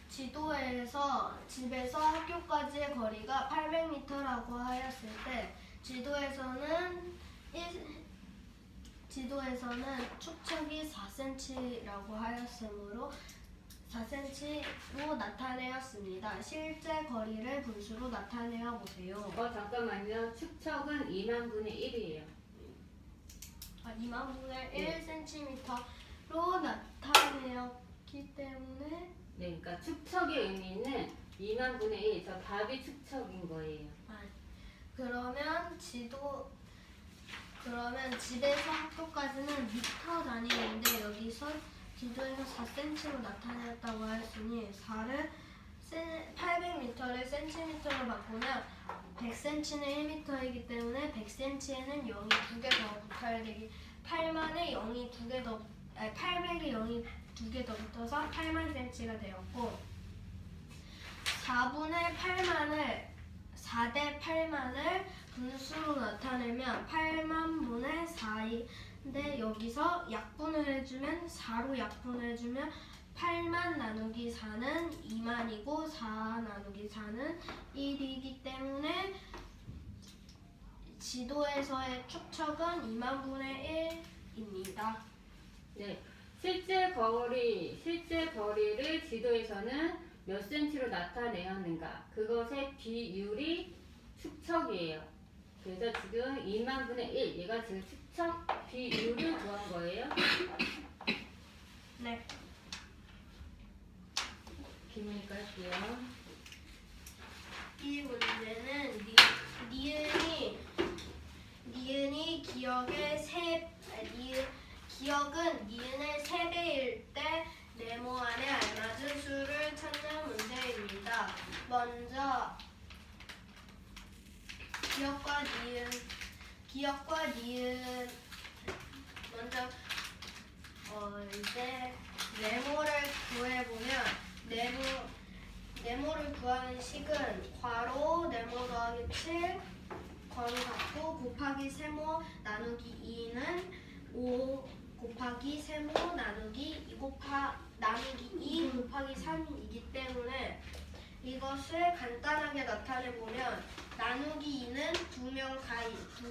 S3: 지도에서 집에서 학교까지의 거리가 800m라고 하였을 때 지도에서는 축척이 4cm라고 하였으므로 4cm로 나타내었습니다. 실제 거리를 분수로 나타내어 보세요.
S1: 잠깐만요. 축척은 2만분의 1이에요.
S3: 2만분의 1cm로 나타내었기 때문에
S1: 네, 그러니까 축척의 의미는 2만 분의 1. 저 답이 축척인 거예요.
S2: 그러면 집에서 학교까지는 미터 단위인데 여기서 지도에서 4cm로 나타냈다고 했으니 4를 800m를 cm로 바꾸면 100cm는 1m이기 때문에 100cm에는 0이 2개 더 붙어야 되기 8만에 0이 2개 더 800에 0이 2개 더 붙어서 8만 cm가 되었고 4대 8만을 분수로 나타내면 8만 분의 4인데 여기서 약분을 해주면 4로 약분을 해주면 8만 나누기 4는 2만이고 4 나누기 4는 1이기 때문에 지도에서의 축척은 2만 분의 1입니다.
S1: 네. 실제 거리를 지도에서는 몇 cm로 나타내었는가? 그것의 비율이 축척이에요. 그래서 지금 2만 분의 1, 얘가 지금 축척 비율을 구한 거예요.
S2: 네.
S1: 기분이니까 할게요.
S2: 이 문제는 니은이 기억은 니은의 3배일 때 네모 안에 알맞은 수를 찾는 문제입니다. 먼저 기억과 니은 먼저 이제 네모를 구해보면 네모를 구하는 식은 괄호 네모 더하기 7 괄호 닫고 곱하기 세모 나누기 2는 5 곱하기 세모 나누기 2 곱하기 3이기 때문에 이것을 간단하게 나타내보면 나누기 2는 두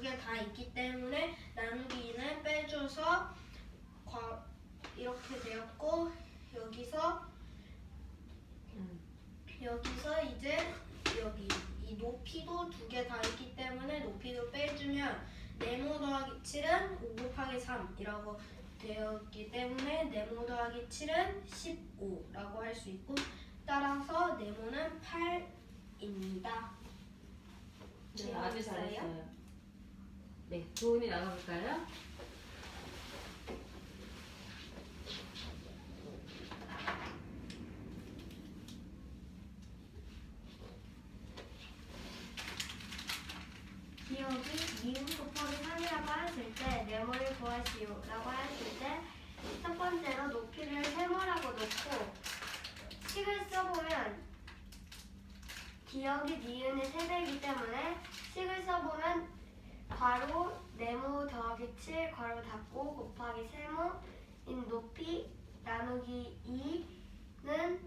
S2: 개 다 있기 때문에 나누기 2는 빼줘서 이렇게 되었고 여기서 이제 여기 이 높이도 두 개 다 있기 때문에 높이도 빼주면 네모 더하기 7은 5 곱하기 3이라고 되었기 때문에 네모 더하기 7은 15라고 할 수 있고 따라서 네모는 8입니다.
S1: 네, 아주 잘했어요. 네, 도훈이 나가볼까요?
S3: 기억이 니은 곱하기 3이라고 했을 때 네모를 구하시오 라고 했을 때 첫 번째로 높이를 세모라고 놓고 식을 써보면 기억이 니은의 3배이기 때문에 식을 써보면 괄호 네모 더하기 7 괄호 닫고 곱하기 세모인 높이 나누기 2는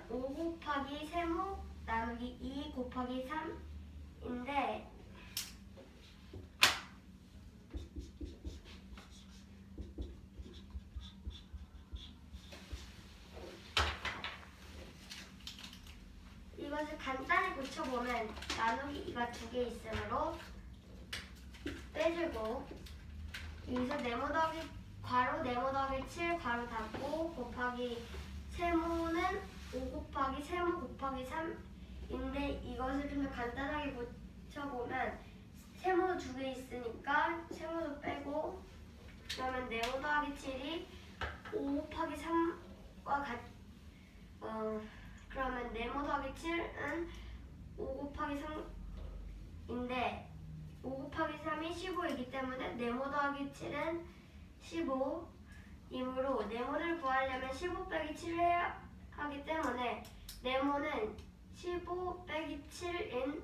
S3: 5 곱하기 세모 나누기 2 곱하기 3인데 이것을 간단히 고쳐보면 나누기 2가 2개 있으므로 빼주고 여기서 네모 더하기 괄호 네모 더하기 7 괄호 닫고 곱하기 세모는 5 곱하기 세모 곱하기 3인데 이것을 좀 더 간단하게 고쳐보면 세모도 2개 있으니까 세모도 빼고 그러면 네모 더하기 7이 5 곱하기 3과 그러면 네모 더하기 7은 5 곱하기 3인데 5 곱하기 3이 15이기 때문에 네모 더하기 7은 15이므로 네모를 구하려면 15 빼기 7을 해야 하기 때문에 네모는 15 빼기 7인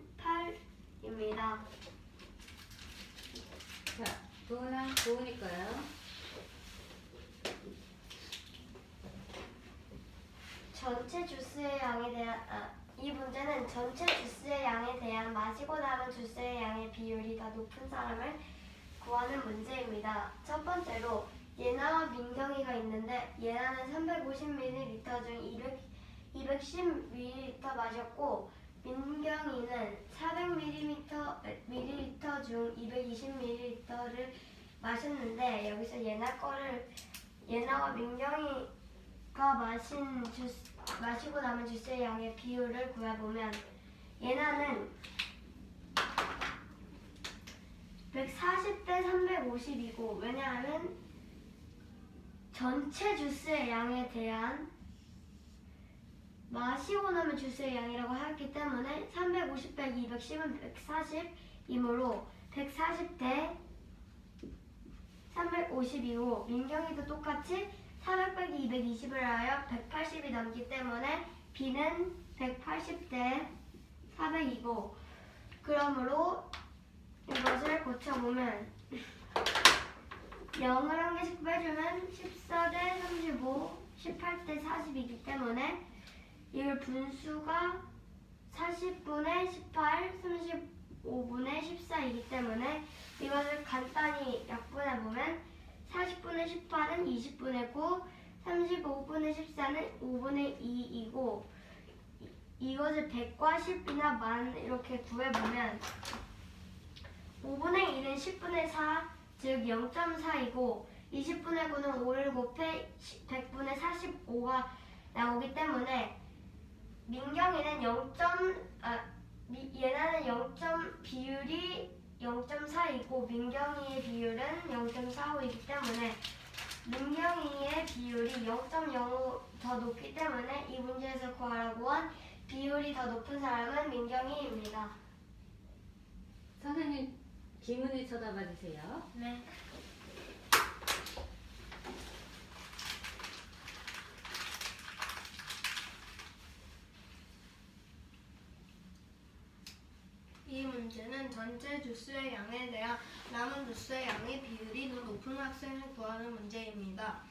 S3: 8입니다.
S1: 자, 도훈이니까요.
S3: 전체 주스의 양에 대한 이 문제는 전체 주스의 양에 대한 마시고 남은 주스의 양의 비율이 더 높은 사람을 구하는 문제입니다. 첫 번째로 예나와 민경이가 있는데 예나는 350ml 중 210ml 마셨고 민경이는 400ml 중 220ml를 마셨는데 여기서 예나와 민경이 마시고 남은 주스의 양의 비율을 구해보면 얘나는 140대 350이고 왜냐하면 전체 주스의 양에 대한 마시고 남은 주스의 양이라고 하였기 때문에 350 빼기 210은 140이므로 140대 350이고 민경이도 똑같이 400 빼기 220을 하여 180이 남기 때문에 B는 180대 400이고 그러므로 이것을 고쳐보면 0을 한 개씩 빼주면 14대 35, 18대 40이기 때문에 이걸 분수가 40분의 18, 35분의 14이기 때문에 이것을 간단히 약분해보면 40분의 18은 20분의 9, 35분의 14는 5분의 2이고 이것을 100과 10이나 만 이렇게 구해보면 5분의 1은 10분의 4, 즉 0.4이고 20분의 9는 5를 곱해 100분의 45가 나오기 때문에 민경이는 얘나는 0. 비율이 0.4이고 민경이의 비율은 0.45이기 때문에 민경이의 비율이 0.05 더 높기 때문에 이 문제에서 구하라고 한 비율이 더 높은 사람은 민경이입니다.
S1: 선생님 지문을 쳐다봐 주세요.
S3: 네.
S2: 이 문제는 전체 주스의 양에 대한 남은 주스의 양의 비율이 더 높은 학생을 구하는 문제입니다.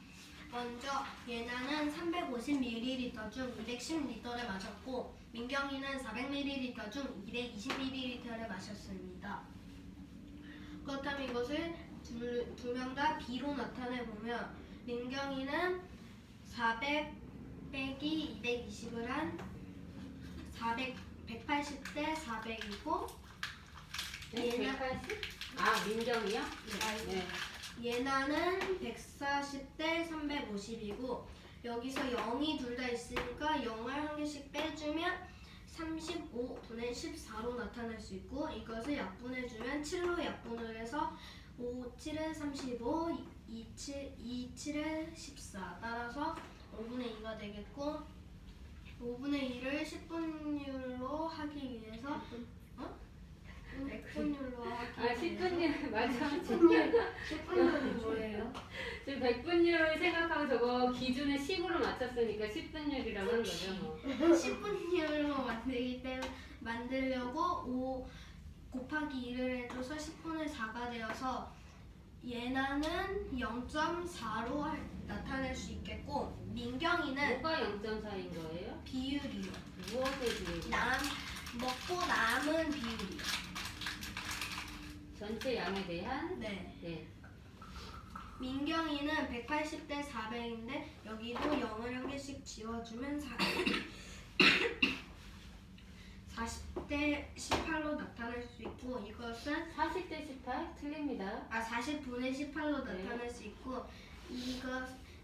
S2: 먼저 예나는 350ml 중 210ml를 마셨고 민경이는 400ml 중 220ml를 마셨습니다. 그렇다면 이것을 두 명 다 B로 나타내보면 민경이는 400 빼기 220을 한 180대 400이고
S1: 네? 180? 아 민경이요? 네.
S2: 예나는 140대 350이고 여기서 0이 둘 다 있으니까 0을 한 개씩 빼주면 35분의 14로 나타낼 수 있고 이것을 약분해주면 7로 약분을 해서 5, 7에 35, 2, 7에 14 따라서 5분의 2가 되겠고 5분의 2를 10분율로 하기 위해서 100분율로 하기
S1: 아 10분율 맞아.
S3: 10분율이 뭐예요?
S1: 지금 100분율을 생각하고 저거 기준을 10으로 맞췄으니까 10분율이라고 하는 거죠. 뭐.
S2: 10분율로 만들려고 5 곱하기 2를 해줘서 10분의 4가 되어서 예나는 0.4로 나타낼 수 있겠고 민경이는
S1: 뭐가 0.4인 거예요?
S2: 비율이요.
S1: 무엇의 비율?
S2: 먹고 남은 비율이요.
S1: 전체 양에 대한
S2: 네.
S1: 네.
S2: 민경이는 180대 400인데 여기도 0을 한 개씩 지워주면 40대 18로 나타낼 수 있고 이것은
S1: 40대 18 틀립니다.
S2: 40분의 18로
S1: 네.
S2: 나타낼 수 있고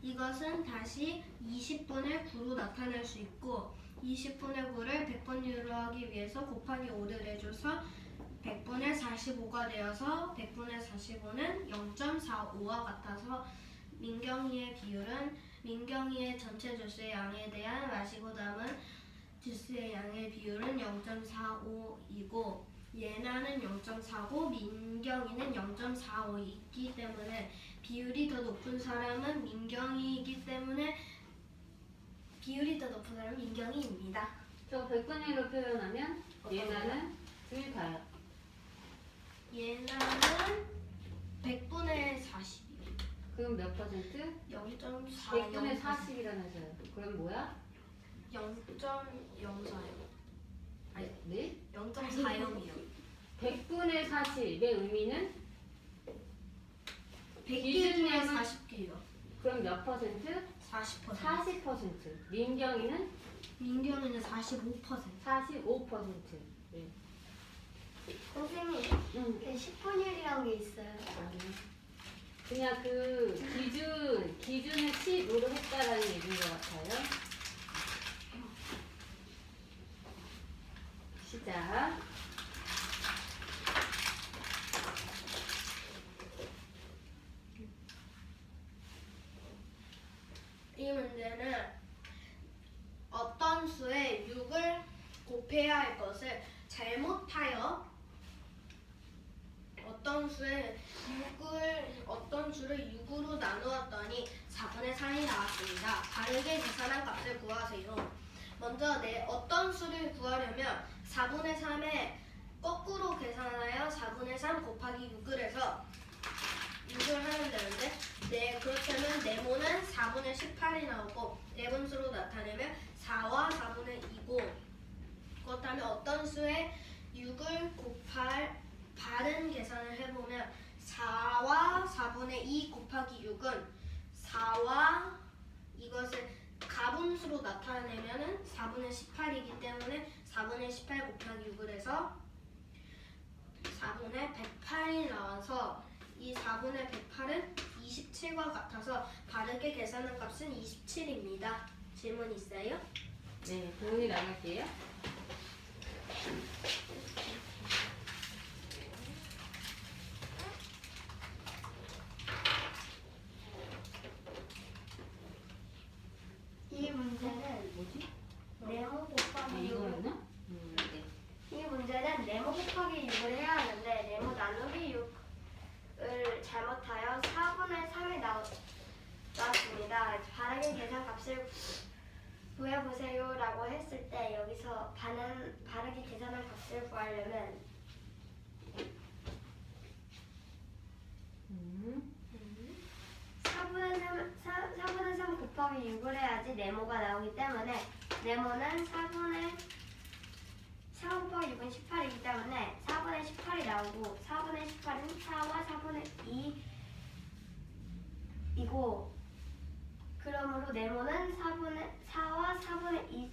S2: 이것은 다시 20분의 9로 나타낼 수 있고 20분의 9를 100분율로 하기 위해서 곱하기 5를 해줘서 100분의 45가 되어서 100분의 45는 0.45와 같아서 민경이의 비율은 민경이의 전체 주스의 양에 대한 마시고 남은 주스의 양의 비율은 0.45이고 예나는 0.4고 민경이는 0.45이기 때문에 비율이 더 높은 사람은 민경이이기 때문에 비율이 더 높은 사람은 민경이입니다.
S1: 저 100분율로 표현하면 예나는 둘 다요.
S2: 예나는 100분의 40이요.
S1: 그럼 몇 퍼센트?
S2: 0.4
S1: 100분의 40이라면서요. 그럼 뭐야?
S2: 0.04요. 아니,
S1: 네?
S2: 0.40이요.
S1: 100분의 40의 의미는
S2: 100개 중에
S1: 기준량은?
S2: 40개요.
S1: 그럼 몇 퍼센트?
S2: 40%.
S1: 40%. 민경이는
S2: 민경이는 45%.
S1: 45%. 네.
S3: 선생님,
S1: 응.
S3: 10분율이라는 게 있어요.
S1: 아니. 그냥 그 기준을 10으로 했다라는 얘기인 것 같아요. 시작.
S2: 이 문제는 어떤 수에 6을 곱해야 할 것을 잘못하여 어떤 수를 6으로 나누었더니 4분의 3이 나왔습니다. 다르게 계산한 값을 구하세요. 먼저 어떤 수를 구하려면 4분의 3에 거꾸로 계산하여 4분의 3 곱하기 6을 해서 6을 하면 되는데 그렇다면 네모는 4분의 18이 나오고 네분수로 나타내면 4와 4분의 2고 그렇다면 어떤 수에 6을 곱할 바른 계산을 해보면 4와 4분의 2 곱하기 6은 4와 이것을 가분수로 나타내면 4분의 18이기 때문에 4분의 18 곱하기 6을 해서 4분의 108이 나와서 이 4분의 108은 27과 같아서 바르게 계산한 값은 27입니다. 질문 있어요?
S1: 네, 도훈이 나갈게요.
S3: 이 문제는
S1: 뭐지?
S3: 네모
S1: 아,
S3: 곱하기 6을
S1: 이거였나? 네.
S3: 이 문제는 네모 곱하기 6을 해야 하는데 네모 나누기 6을 잘못하여 4분의 3이 나왔습니다. 바르게 계산 값을 구해보세요 라고 했을 때 여기서 바르게 계산한 값을 구하려면 4분의 3 곱하기 6을 해야지 네모가 나오기 때문에 네모는 4 곱하기 6은 18이기 때문에 4분의 18이 나오고 4분의 18은 4와 4분의 2이고 그러므로 네모는 4와 4분의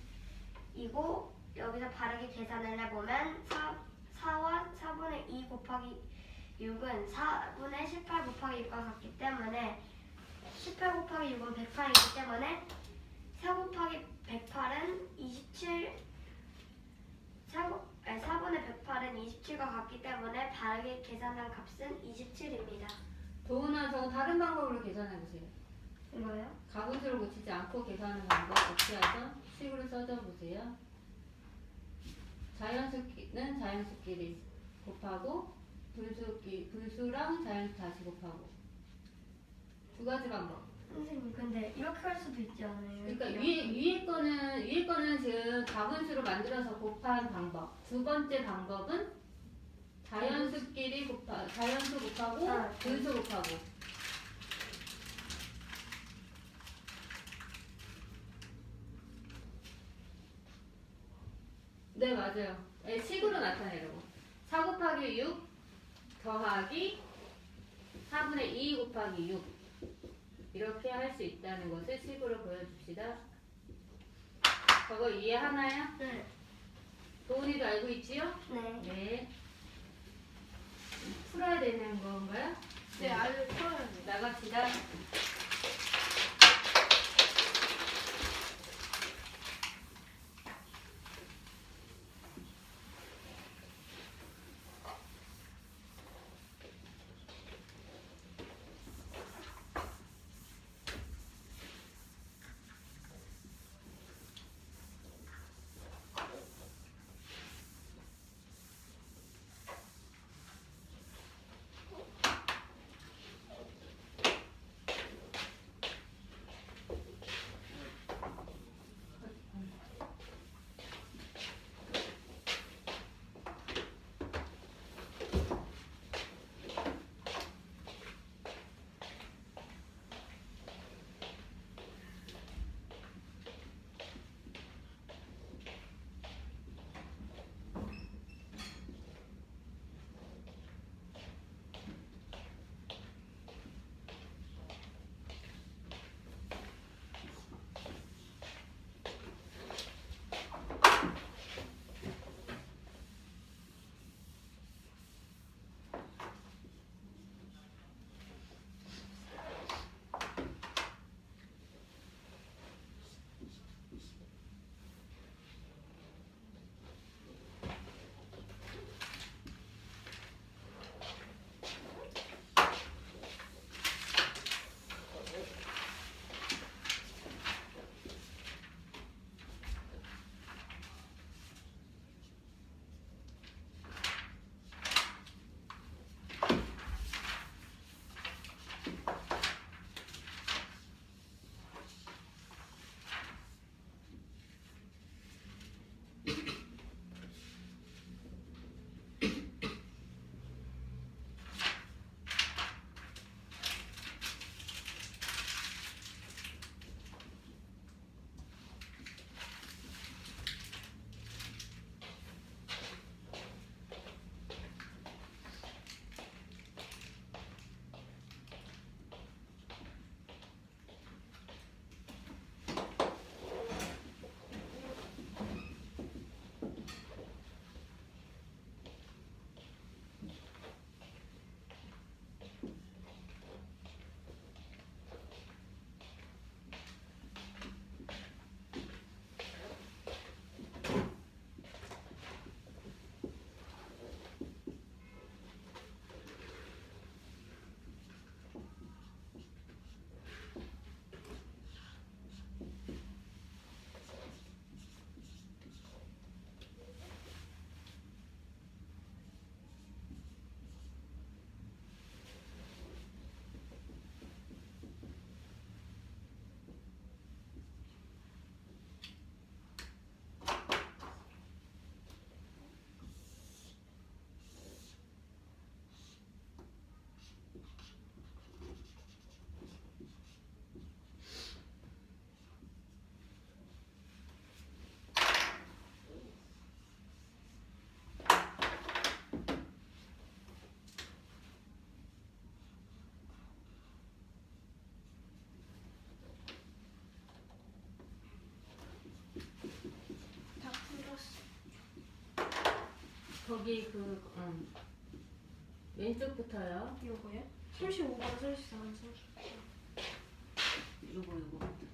S3: 2이고 여기서 바르게 계산을 해보면 4와 4분의 2 곱하기 6은 4분의 18 곱하기 6과 같기 때문에 18 곱하기 6은 108이기 때문에 4 곱하기 108은 4분의 108은 27과 같기 때문에 바르게 계산한 값은 27입니다.
S1: 도훈아, 저거 다른 방법으로 계산해보세요.
S3: 이거요?
S1: 가분수를 고치지 않고 계산하는 방법 고치해서 식으로 써줘보세요. 자연수는 자연수끼리 곱하고 분수랑 자연수 다시 곱하고 두 가지 방법.
S3: 선생님 근데 이렇게 할 수도 있지 않아요?
S1: 그러니까 위에 거는 지금 가분수로 만들어서 곱한 방법. 두 번째 방법은 자연수 곱하고 분수 곱하고. 네, 맞아요. 네, 식으로 나타내려고. 4 곱하기 6 더하기 4분의 2 곱하기 6 이렇게 할 수 있다는 것을 식으로 보여줍시다. 저거 이해하나요?
S3: 네.
S1: 도훈이도 알고 있지요?
S3: 네.
S1: 네. 풀어야 되는 건가요?
S2: 네, 알을 풀어야 돼요.
S1: 나갑시다. 거기 왼쪽부터요.
S2: 요거요? 35번, 34번, 30번.
S1: 요거.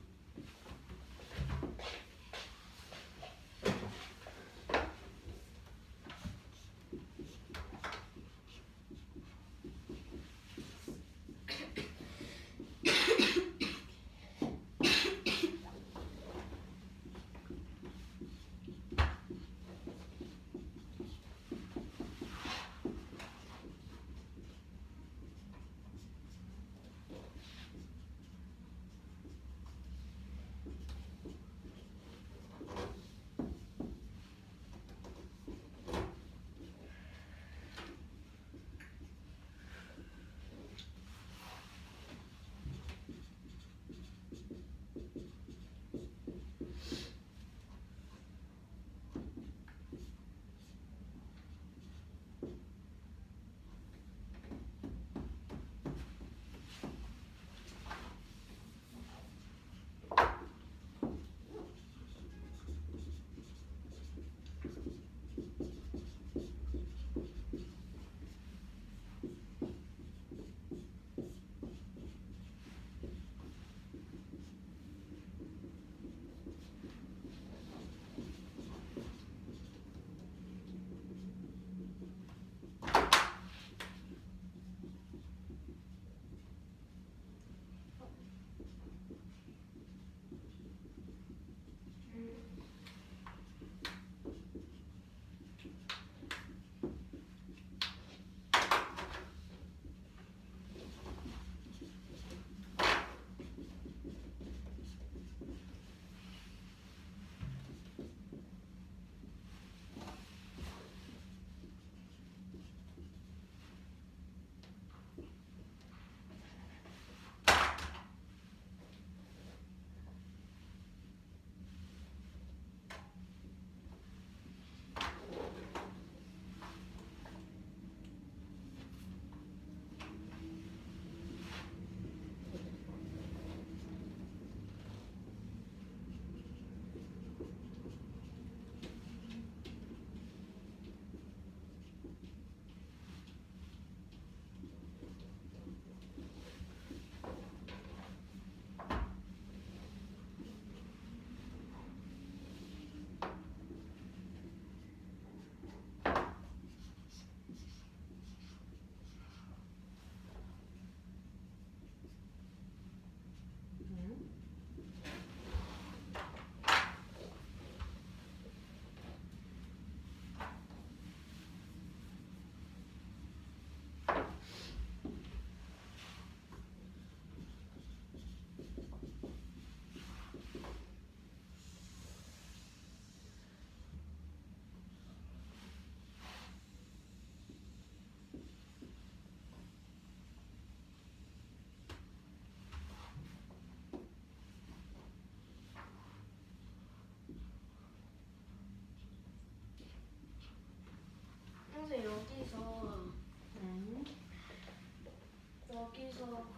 S2: 선생님 여기서
S1: 음.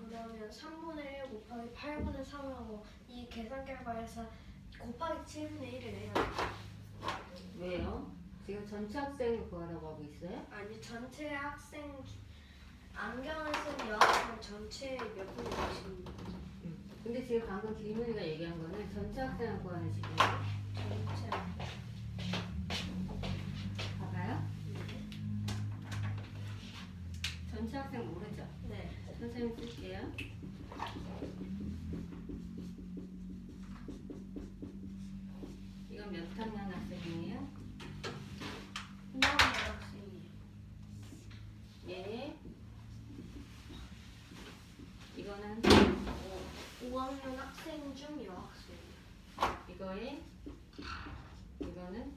S2: 그러면 3분의 1 곱하기 8분의 3하고 이 계산 결과에서 곱하기 7분의 1을 내야 돼요.
S1: 왜요? 지금 전체 학생 구하라고 하고 있어요?
S2: 아니 전체 학생 안경을 쓴 여학생 전체 몇 분이 되십니까?
S1: 근데 지금 방금 김은이가 얘기한 거는 전체 학생을 구하는 식이에요.
S2: 전체
S1: 봐봐요. 전체 학생 모르죠?
S2: 네.
S1: 선생님 쓸게요. 이건 몇 학년 학생이에요?
S2: 2학년 학생이에요.
S1: 예. 이거는
S2: 5학년 학생 중 여학생.
S1: 이거에 이거는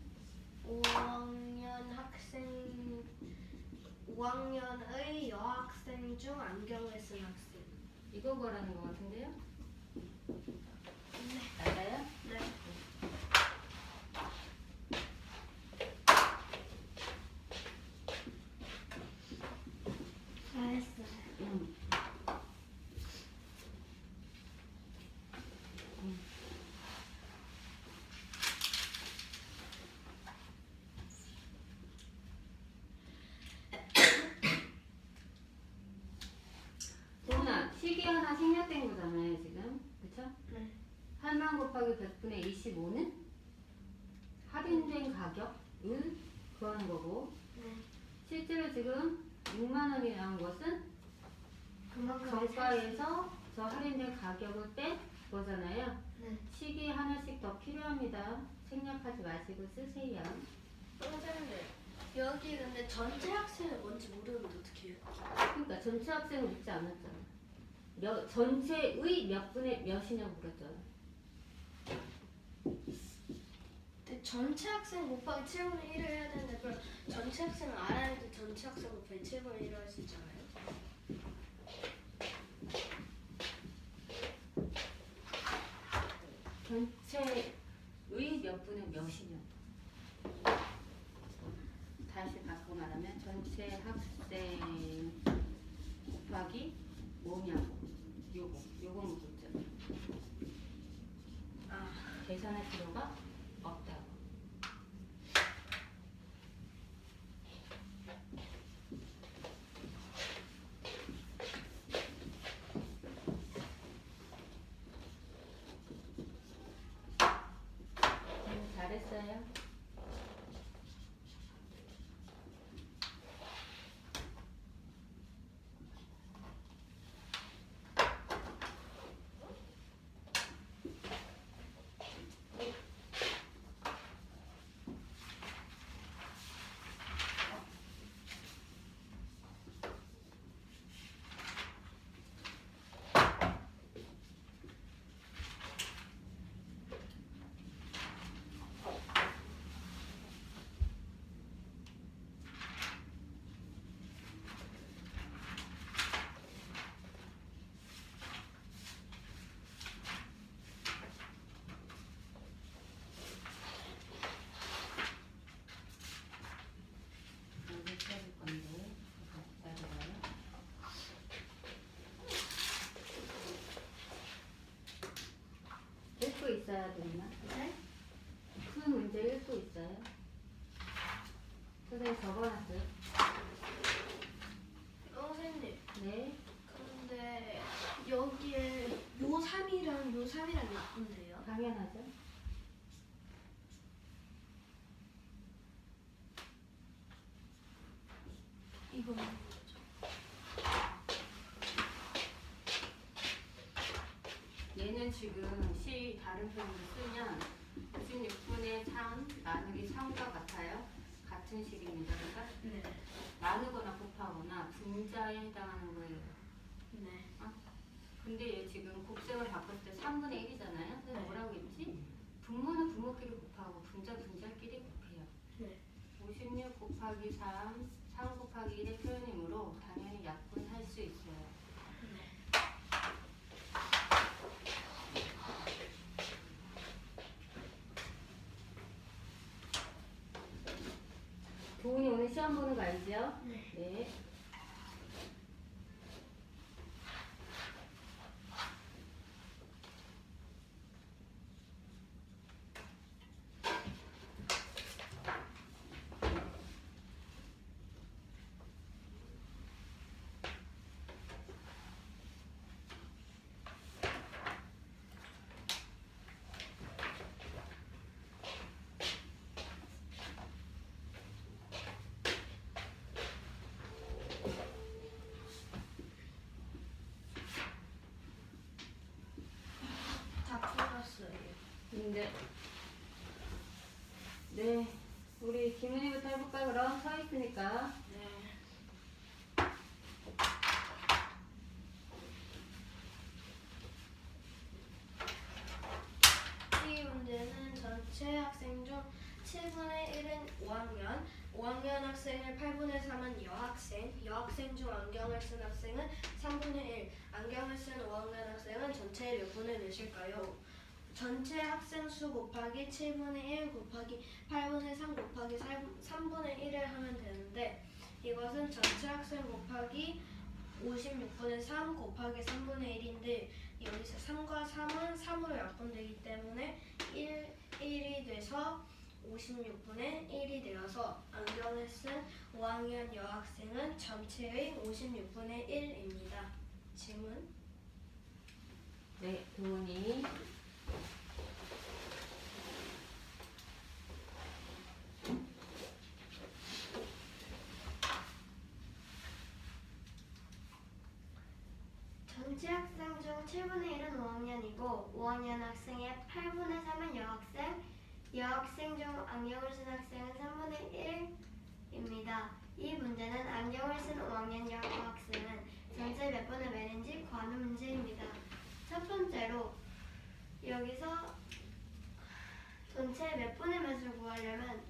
S2: 5학년의 여학생 중 안경을 쓴 학생.
S1: 이거 거라는 것 같은데요?
S2: 네.
S1: 맞아요?
S2: 네.
S3: 잘했어요.
S1: 응. 그쵸?
S3: 네.
S1: 8만 곱하기 100분의 25는 할인된 가격을 구하는 거고,
S3: 네.
S1: 실제로 지금 6만 원이 나온 것은
S3: 그만큼
S1: 정가에서 저 할인된 가격을 뺀 거잖아요.
S3: 네.
S1: 식이 하나씩 더 필요합니다. 생략하지 마시고 쓰세요.
S2: 선생님 여기 근데 전체 학생은 뭔지 모르는데 어떻게 해요?
S1: 그러니까 전체 학생은 묻지 않았잖아. 전체의 몇 분의 몇이냐고 물었잖아.
S2: 근데 전체 학생 곱하기 7분의 1을 해야 되는데 그럼 전체 학생은 알아야 돼. 전체 학생 곱하기 7분의 1을 할 수 있잖아요.
S1: 전체의 몇 분의 몇이냐고. 다시 바꿔 말하면 전체 학생 곱하기 뭐냐고. 요거 묻었잖아. 계산할 필요가 없다고. 잘했어요. 여기 써줄 건데 기다려요. 읽고 있어야 되나?
S3: 네?
S1: 큰 문제 읽고 있어요. 선생님 적어놨어요.
S2: 선생님
S1: 네.
S2: 근데 여기에 요 3이랑 요 3이랑 나쁜데요?
S1: 당연하죠.
S2: 이거 뭐죠?
S1: 얘는 지금 시 다른 표현으로 쓰면 96분의 3 나누기 3과 같아요. 같은 식입니다. 그러니까
S2: 네.
S1: 나누거나 곱하거나 분자에 해당하는 거예요.
S2: 네.
S1: 근데 얘 지금 곱셈을 바꿨을 때 3분의 1이잖아요. 그래서
S2: 네.
S1: 뭐라고 했지? 분모는 분모끼리 곱하고 분자끼리 곱해요.
S2: 네.
S1: 56 곱하기 3, 3 곱하기 1의 표현이므로 당연히 약분할 수 있어요.
S2: 네.
S1: 도훈이 오늘 시험 보는 거 알죠?
S2: 네.
S1: 네.
S2: 다 풀었어요.
S1: 근데 네. 우리 김은희부터 해볼까요? 그럼 서 있으니까.
S2: 네. 이 문제는 전체 학생 중 7분의 1은 5학년, 5학년 학생의 8분의 3은 여학생, 여학생 중 안경을 쓴 학생은 3분의 1, 안경을 쓴 5학년 학생은 전체의 몇 분의 몇일까요? 전체 학생 수 곱하기 7분의 1 곱하기 8분의 3 곱하기 3분의 1을 하면 되는데 이것은 전체 학생 곱하기 56분의 3 곱하기 3분의 1인데 여기서 3과 3은 3으로 약분되기 때문에 1이 돼서 56분의 1이 되어서 안경을 쓴 5학년 여학생은 전체의 56분의 1입니다. 질문?
S1: 네, 도훈이.
S3: 전체 학생 중 7분의 1은 5학년이고 5학년 학생의 8분의 3은 여학생, 여학생 중 안경을 쓴 학생은 3분의 1입니다. 이 문제는 안경을 쓴 5학년 여학생은 전체 몇 분의 몇인지 구하는 문제입니다. 첫 번째로 여기서 전체 몇 분의 몇을 구하려면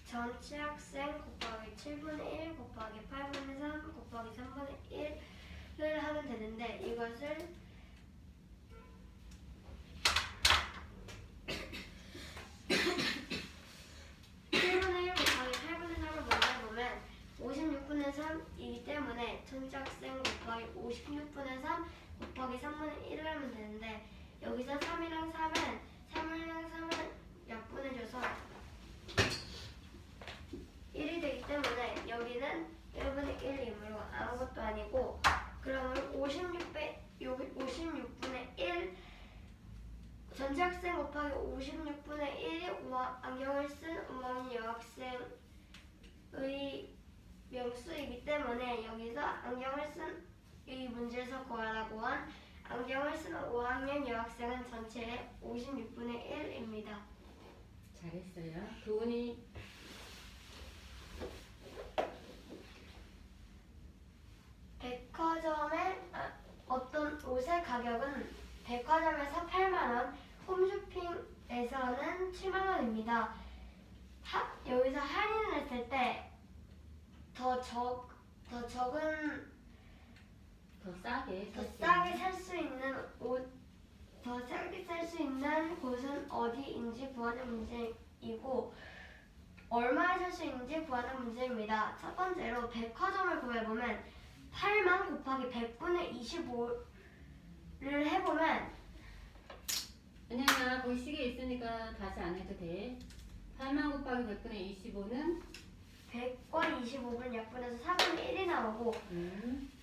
S3: 전체 학생 곱하기 7분의 1 곱하기 8분의 3 곱하기 3분의 1을 하면 되는데 이것을 7분의 1 곱하기 8분의 3을 먼저 해보면 56분의 3이기 때문에 전체 학생 곱하기 56분의 3 곱하기 3분의 1을 하면 되는데 여기서 3이랑 3은 약분해줘서 1이 되기 때문에 여기는 1분의 1이므로 아무것도 아니고 그러면 56분의 1 전체 학생 곱하기 56분의 1이 안경을 쓴 5학년 여학생의 명수이기 때문에 여기서 안경을 쓴 이 문제에서 구하라고 한 안경을 쓴 5학년 여학생은 전체의 56분의 1입니다.
S1: 잘했어요. 도훈이.
S3: 백화점의 어떤 옷의 가격은 백화점에서 8만원, 홈쇼핑에서는 7만원입니다. 여기서 할인을 했을 때 더 적은
S1: 더 싸게.
S3: 더 싸게 살 수 있는 더 싸게 살 수 있는 곳은 어디인지 구하는 문제이고 얼마에 살 수 있는지 구하는 문제입니다. 첫 번째로 백화점을 구해보면 8만 곱하기 100분의 25를 해보면
S1: 은영아, 거기 시계 있으니까 다시 안 해도 돼. 8만 곱하기 100분의 25는
S3: 100과 25를 약분해서 4분의 1이 나오고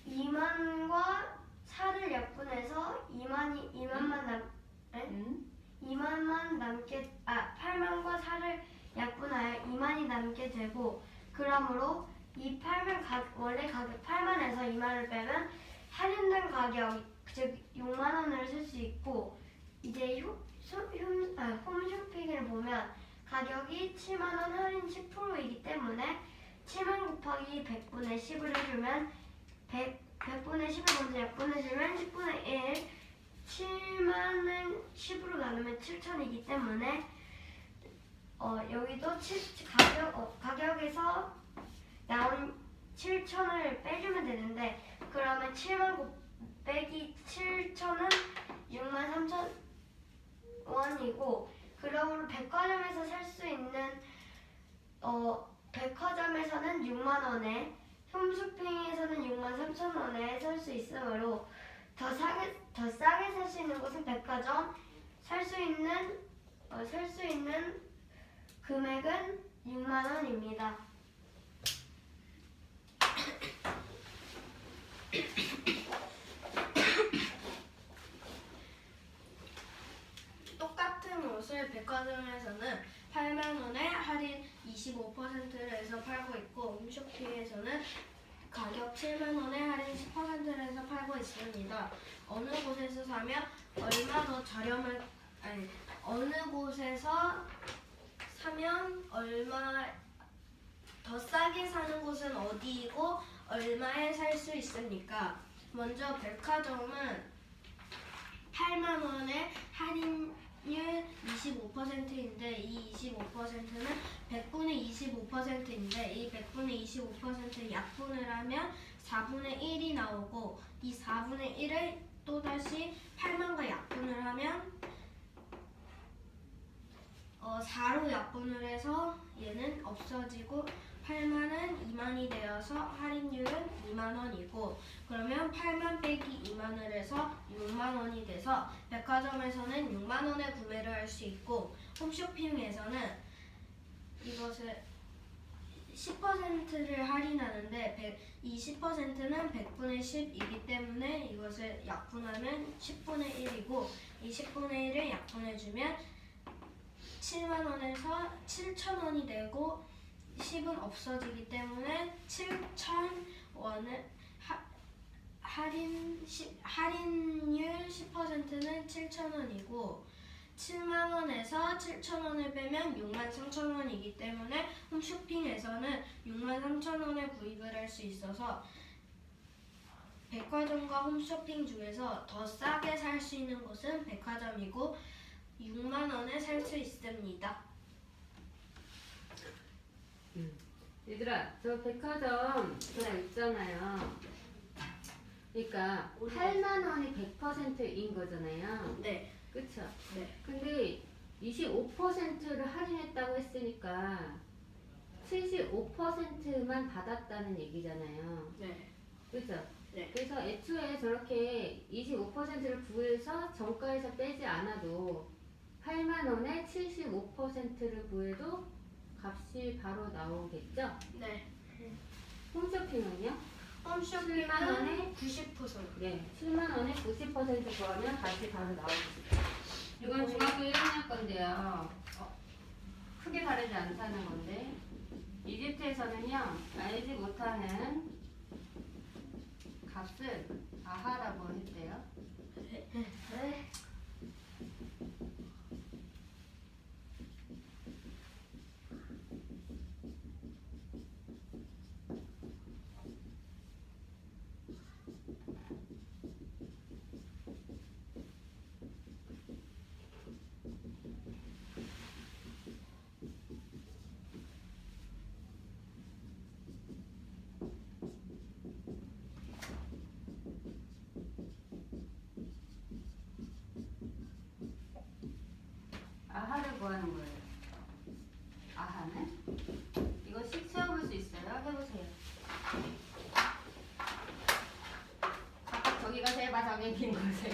S3: 2만과 4를 약분해서 2만만 8만과 4를 약분하여 2만이 남게 되고 그러므로 이 8만 원래 가격 8만에서 2만을 빼면 할인된 가격 즉 6만 원을 쓸 수 있고 이제 홈쇼핑을 보면 가격이 7만 원 할인 10%이기 때문에 7만 곱하기 100분의 10을 해주면 100분의 10을 먼저 약분해주면 10분의 1 7만은 10으로 나누면 7천이기 때문에 여기도 가격에서 나온 7천을 빼주면 되는데 그러면 7만 빼기 7천은 6만 3천 원이고 그러므로 백화점에서 살 수 있는 백화점에서는 6만 원에 홈쇼핑에서는 6만 3천 원에 살 수 있으므로 더 싸게 살 수 있는 곳은 백화점 살 수 있는 금액은 6만 원입니다.
S2: 똑같은 옷을 백화점에서는 8만 원에 할인 25%를 해서 팔고 있고 홈쇼핑에서는 가격 7만 원에 할인 10%를 해서 팔고 있습니다. 어느 곳에서 사면 얼마 더 어느 곳에서 사면 얼마 더 싸게 사는 곳은 어디이고 얼마에 살 수 있습니까? 먼저 백화점은 8만 원에 할인율 25%인데 이 25%는 100분의 25%인데 이 100분의 25% 약분을 하면 4분의 1이 나오고 이 4분의 1을 또다시 8만과 약분을 하면 4로 약분을 해서 얘는 없어지고 8만은 2만이 되어서 할인율은 2만 원이고 그러면 8만 빼기 2만을 해서 6만 원이 돼서 백화점에서는 6만 원에 구매를 할 수 있고 홈쇼핑에서는 이것을 10%를 할인하는데 이 10%는 100분의 10이기 때문에 이것을 약분하면 10분의 1이고 이 10분의 1을 약분해주면 7만 원에서 7천 원이 되고 10은 없어지기 때문에 7천 원을 할인율 10%는 7천 원이고 7만 원에서 7천 원을 빼면 6만 3천 원이기 때문에 홈쇼핑에서는 6만 3천 원에 구입을 할 수 있어서 백화점과 홈쇼핑 중에서 더 싸게 살 수 있는 곳은 백화점이고 6만 원에 살 수 있습니다.
S1: 얘들아, 저 백화점 그거 있잖아요. 그러니까 8만 원이 100%인 거잖아요.
S2: 네.
S1: 그쵸?
S2: 네.
S1: 근데 25%를 할인했다고 했으니까 75%만 받았다는 얘기잖아요.
S2: 네.
S1: 그죠?
S2: 네.
S1: 그래서 애초에 저렇게 25%를 구해서 정가에서 빼지 않아도 8만 원에 75%를 구해도 값이 바로 나오겠죠?
S2: 네.
S1: 홈쇼핑은요?
S2: 홈쇼핑은
S1: 7만 원에
S2: 90%.
S1: 네, 7만 원에 90% 구하면 값이 바로 나오겠죠. 이건 중학교 1학년 건데요. 크게 다르지 않다는 건데 이집트에서는요 알지 못하는 값을 아하라고 했대요.
S3: 네.
S1: 아하를 구하는 거예요. 아하는 이거 식 세워볼 수 있어요? 해보세요. 각각 저기 가서 해봐. 저기 빈 곳에.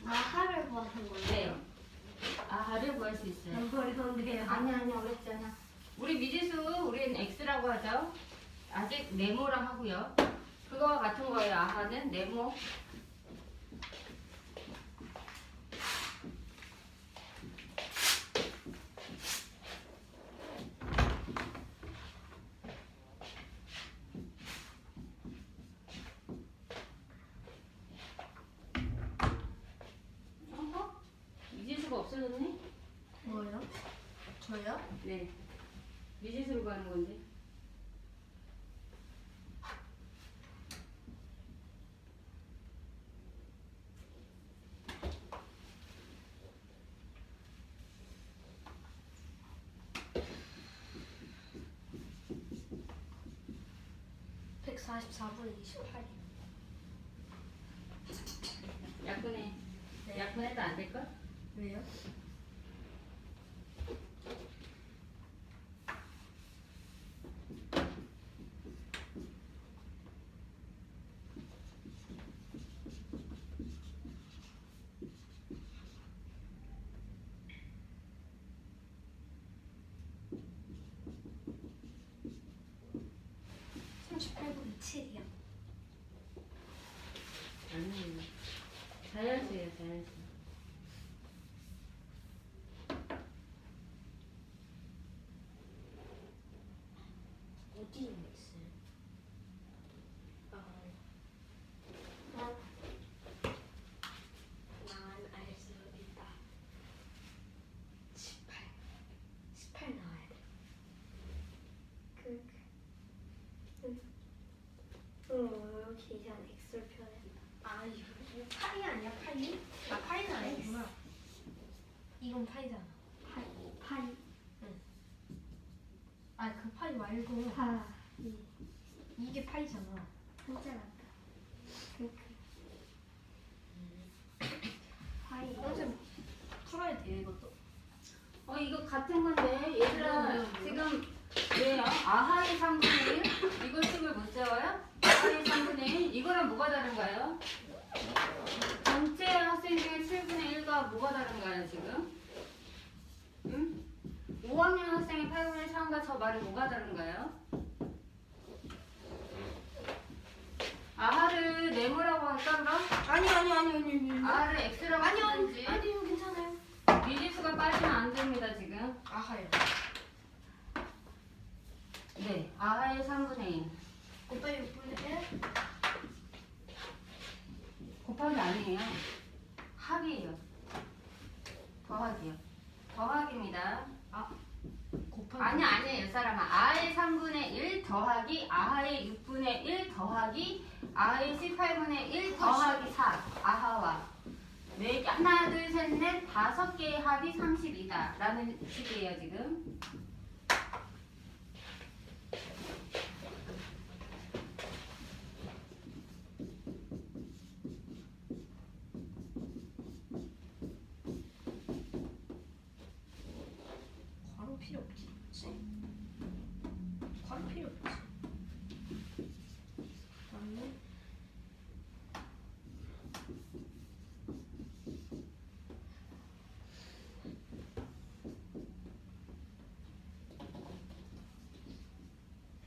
S3: 아하를 구하는 건데.
S1: 네. 아하를 구할 수 있어요.
S3: 어려운데요.
S1: 아니야 어렵지 않아. 우리 미지수 우리는 x라고 하죠. 아직 네모랑 하고요. 그거와 같은 거예요. 아하는 네모. 어허? 미지수가 없어졌네?
S2: 뭐요? 저요?
S1: 네. 미지수로 가는 건데.
S2: 백 144분 28일.
S1: 약분해.
S2: 네.
S1: 약분해도 안 될걸?
S2: 왜요?
S1: 아니에요. 자연수예요, 자연수.
S2: 어디 있는 난 알 수 있다. 18 나와야 돼.
S3: 이렇게 이상 x를 표현해.
S2: 아 이거 파이 아니야 파이? 아 파이는 아니구나. 이건 파이잖아.
S3: 파이.
S2: 아 그 파이 말고
S3: 파.
S2: 이게 파이잖아.
S3: 한자 같다. 파이.
S2: 선생님 풀어야 돼요 이것도.
S1: 이거 같은 건데, 얘들아, 지금, 왜요? 아하의 3분의 1? 이걸 식을 못 세워요? 아하의 3분의 1? 이거랑 뭐가 다른가요? 뭐가 다른가요 지금? 응? 5학년 학생의 8분의 3과 저 말이 뭐가 다른가요? 아하를 네모라고 할까 그럼?
S2: 아니.
S1: 아하를 x라고 하든지
S2: 아니요, 괜찮아요.
S1: 미지수가 빠지면 안 됩니다 지금.
S2: 아하요.
S1: 네, 아하의 3분의 1
S2: 곱하기 6분의 1.
S1: 곱하기 아니에요. 합이에요. 더하기요. 더하기입니다.
S2: 곱하기.
S1: 아니에요 사람아. 아하의 3분의 1 더하기 아하의 6분의 1 더하기 아하의 18분의 1 더하기 4 아하와 네 개, 하나 둘 셋 넷 다섯 개의 합이 30이다 라는 식이에요 지금.
S2: 괄호 필요 없지. 그치? 괄호 필요 없지. 그다음에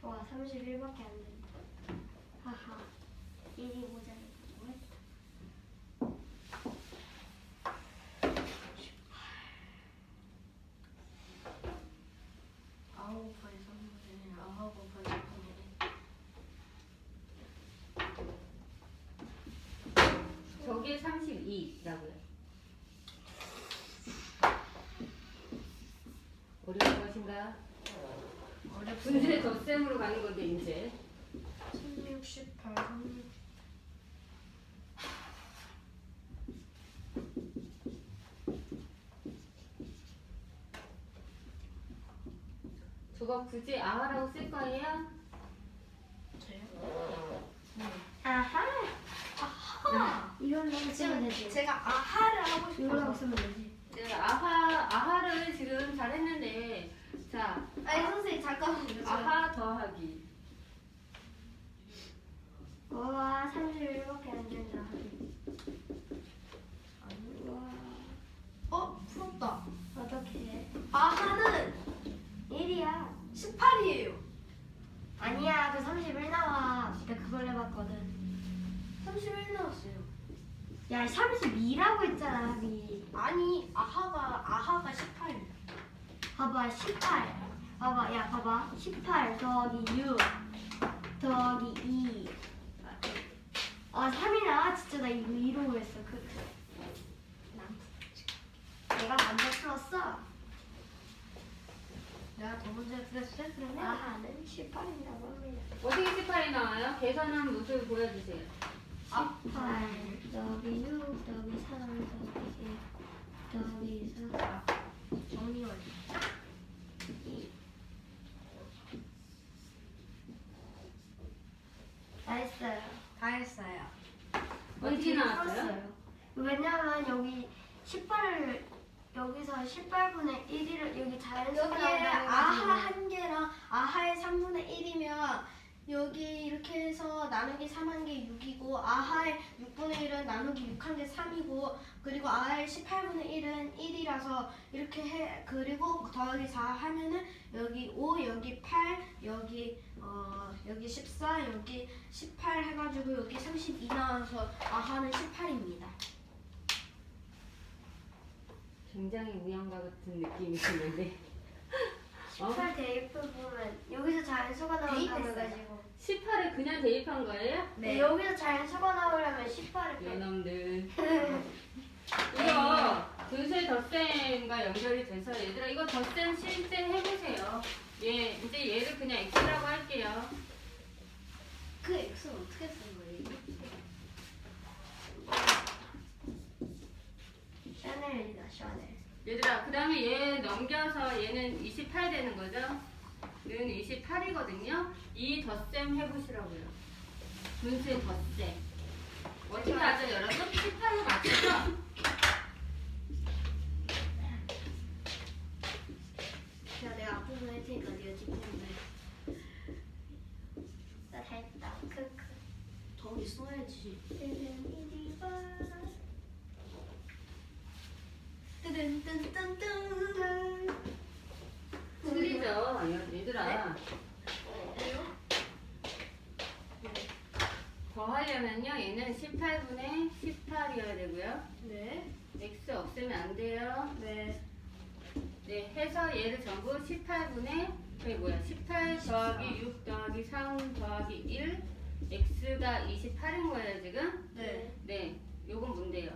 S3: 와 31밖에 안 된다. 하하. 1이 모자라고 했다.
S2: 아하 곱하기 3분의 1. 아하 곱하기 6분의 1.
S1: 저게 32라고요. 어려운 것인가? 분수의 덧셈으로 가는 건데 이제
S2: 368, 3.
S1: 저거 굳이 아하라고 쓸 거예요?
S2: 저요?
S3: 아하.
S2: 아하.
S3: 이걸로 쓰면 되지.
S2: 제가 아하를 하고
S3: 이걸로
S2: 싶어서.
S3: 쓰면 되지.
S1: 네, 아하를 지금 잘했는데 자
S2: 아니 선생님 잠깐만요.
S1: 아하 더하기
S3: 와 31밖에 안 된다.
S2: 풀었다.
S3: 어떻게?
S2: 아하는
S3: 1이야.
S2: 18이에요.
S3: 아니야 그 31 나와. 내가 그걸 해봤거든.
S2: 31 나왔어요.
S3: 야 32라고 했잖아 합이.
S2: 아니 아하가 18.
S3: 봐봐 18. 봐봐 야 봐봐 18 더하기 6 더하기 2. 아 3이 나와 진짜 나 이거 이러고 했어. 내가 먼저 풀었어.
S2: 내가 더 먼저 풀었어? 그러면
S3: 아하는 18인다고 합니다.
S1: 어떻게 18이 나와요? 계산한 모습 보여주세요.
S3: 18 더하기 6 더하기 3 더하기 1 더하기 4
S2: 정리 완료.
S3: 2. 다 했어요.
S2: 다 했어요.
S1: 어떻게 나왔어요?
S3: 왜냐면 여기 18을 여기서 18분의 1을 여기 자연수가
S2: 여기에
S3: 나온다고
S2: 아하
S3: 해가지고
S2: 한 개랑 아하의 3분의 1이면 여기 이렇게 해서 나누기 3한 게 6이고 아하의 6분의 1은 나누기 6한 게 3이고 그리고 아하의 18분의 1은 1이라서 이렇게 해 그리고 더하기 4 하면은 여기 5 여기 8 여기 14 여기 18 해가지고 여기 32 나와서 아하는 18입니다.
S1: 굉장히 우연과 같은 느낌이 드는데
S3: 18 대입을 보면 여기서 자연수가 나온다고
S2: 대입했어요.
S3: 해가지고
S1: 18을 그냥 대입한 거예요?
S2: 네.
S3: 여기서 자연수가 나오려면 18을 빼.
S1: 이놈들 이거 분수의 덧셈과 연결이 돼서 얘들아 이거 덧셈 실제 해보세요. 예, 이제 얘를 그냥 x라고 할게요.
S2: 그 x는 어떻게 쓴 거예요?
S3: 샤넬이다 샤넬.
S1: 얘들아 그 다음에 얘 넘겨서 얘는 28 되는 거죠? 얘는 28이거든요. 이 덧셈 해보시라고요. 분수의 덧셈. 어떻게 하죠 여러분? 18로 맞추죠?
S2: 자, 내가 앞부분 할 테니까 네가 뒷부분 해.
S3: 나 다 했다. 크크.
S2: 더 써야지.
S3: 뜬뜬뜬.
S1: 틀리죠 얘들아.
S2: 왜요?
S1: 더하려면요 얘는 18분의 18이어야 되고요.
S2: 네.
S1: x 없애면 안 돼요.
S2: 네.
S1: 네, 해서 얘를 전부 18분의, 그게 뭐야? 18 더하기 6 더하기 3 더하기 1, x가 28인 거예요, 지금?
S2: 네.
S1: 네, 요건 뭔데요?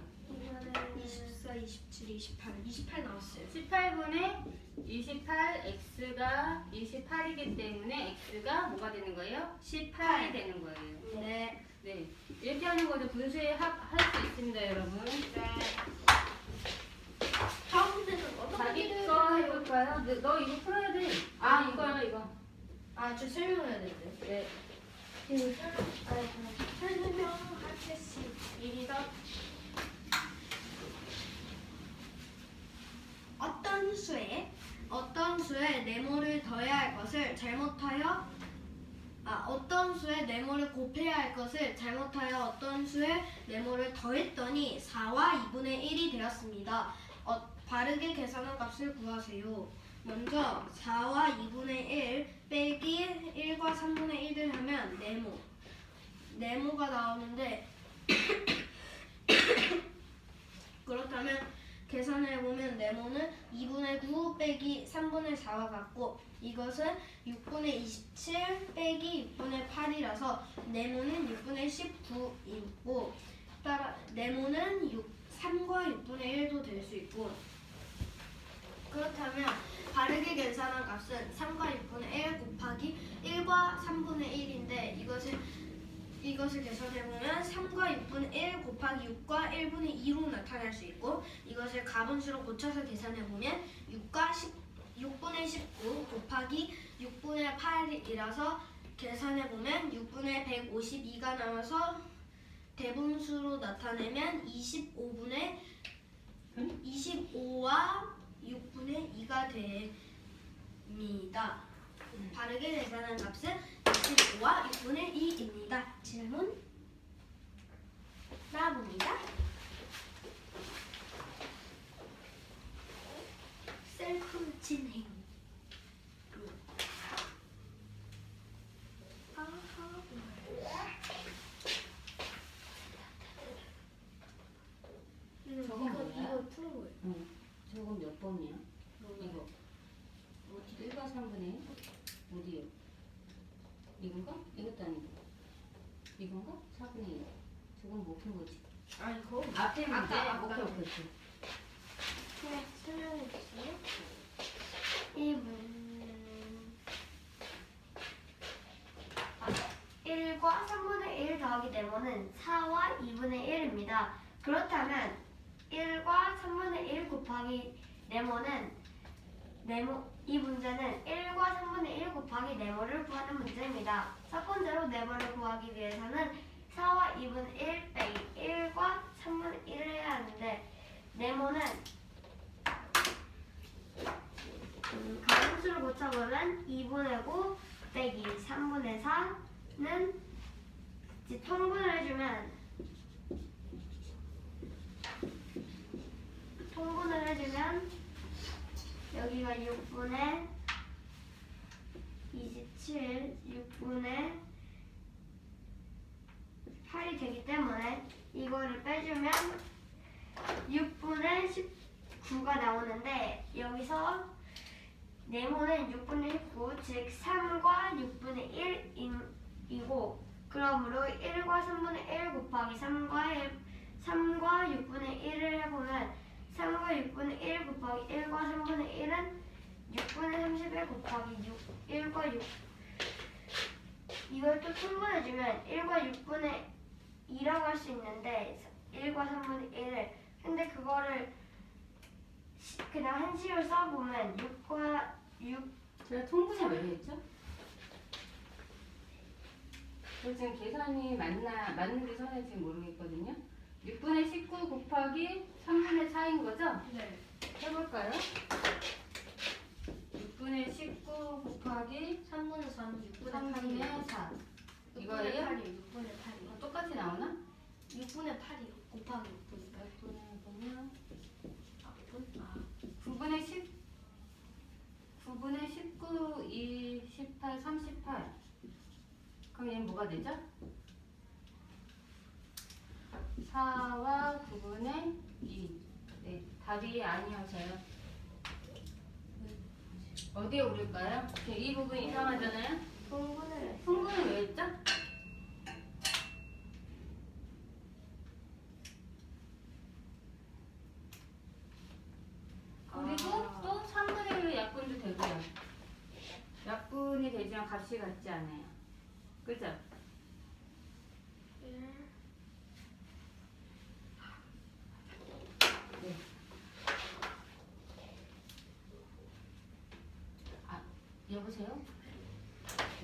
S2: 24, 27, 28. 28 나왔어요.
S1: 18분의 28, x가 28이기 때문에 x가 뭐가 되는 거예요? 18이 되는 거예요.
S2: 네.
S1: 네, 이렇게 하는 거죠. 분수에 할 수 있습니다, 여러분.
S2: 네. 다음 문제는 어떤
S1: 자기
S2: 문제를
S1: 거 해볼까요? 너 이거 풀어야 돼. 아, 이거요, 이거.
S2: 아, 저 설명해야 되는데.
S1: 네.
S2: 설명하겠습니다. 어떤 수에 네모를 더해야 할 것을 잘못하여 어떤 수에 네모를 곱해야 할 것을 잘못하여 어떤 수에 네모를 더했더니 4와 2분의 1이 되었습니다. 바르게 계산한 값을 구하세요. 먼저 4와 2분의 1 빼기 1과 3분의 1을 하면 네모가 나오는데 그렇다면 계산해보면 네모는 2분의 9 빼기 3분의 4와 같고 이것은 6분의 27 빼기 6분의 8이라서 네모는 6분의 19이고 따라 네모는 3과 6분의 1도 될 수 있고 그렇다면 바르게 계산한 값은 3과 6분의 1 곱하기 1과 3분의 1인데 이것을 계산해보면 3과 6분의 1 곱하기 6과 1분의 2로 나타날 수 있고 이것을 가분수로 고쳐서 계산해보면 6분의 19 곱하기 6분의 8이라서 계산해보면 6분의 152가 나와서 대분수로 나타내면 25와 6분의 2가 됩니다. 바르게 계산한 값은 25와 6분의 2입니다. 질문 나봅니다. 셀프 진행.
S1: 저건 뭐야?
S2: 이거 푸는 거예요.
S1: 응. 저건 몇 번이야? 이거. 어디 1과 3분의 어디요? 이건가? 이것도 아니고. 이건가? 4분의 1. 저건 못 푼 거지.
S2: 아니 그거
S1: 앞에 문제.
S2: 아까.
S1: 오케이, 오케이, 오케이.
S2: 그냥 설명해 주세요.
S3: 이 문제는 1과 3분의 1 더하기 네모는 4와 2분의 1입니다. 그렇다면 1과 3분의 1 곱하기 네모는 이 문제는 1과 3분의 1 곱하기 네모를 구하는 문제입니다. 첫 번째로 네모를 구하기 위해서는 4와 2분의 1 빼기 1과 3분의 1을 해야 하는데 네모는 가분수를 고쳐보면 2분의 9 빼기 3분의 4는 이제 통분을 해주면 여기가 6분의 27, 6분의 8이 되기 때문에 이거를 빼주면 6분의 19가 나오는데 여기서 네모는 6분의 19, 즉 3과 6분의 1이고 그러므로 1과 3분의 1 곱하기 3과 6분의 1을 해보면 3과 6분의 1 곱하기 1과 3분의 1은 6분의 31 곱하기 1과 6 이걸 또 통분해주면 1과 6분의 2라고 할 수 있는데 1과 3분의 1을 근데 그거를 그냥 한식을 써보면 6과 6
S1: 제가 통분이 왜 했죠? 저 지금 계산이 맞는지 선인지 모르겠거든요. 6분의 19 곱하기 3분의 4인 거죠?
S2: 네.
S1: 해볼까요? 6분의 19 곱하기
S2: 3분의 3, 6분의
S1: 3분의 4 이거예요?
S2: 6분의 8이요.
S1: 똑같이 나오나?
S2: 6분의 8이요. 곱하기 6분의 8.
S1: 6분의 보면
S2: 4분?
S1: 9분의 10, 9분의 19, 2, 18, 38. 그럼 얘는 뭐가 되죠? 4와 9분의 2. 네, 답이 아니어서요. 어디에 오를까요? 이 부분 이상하잖아요?
S3: 분분을 했어요.
S1: 풍분은 왜 했죠? 그리고 또 3분의 1로 약분도 되고요. 약분이 되지만 값이 같지 않아요. 그죠?
S2: 예.
S1: 네. 아, 여보세요?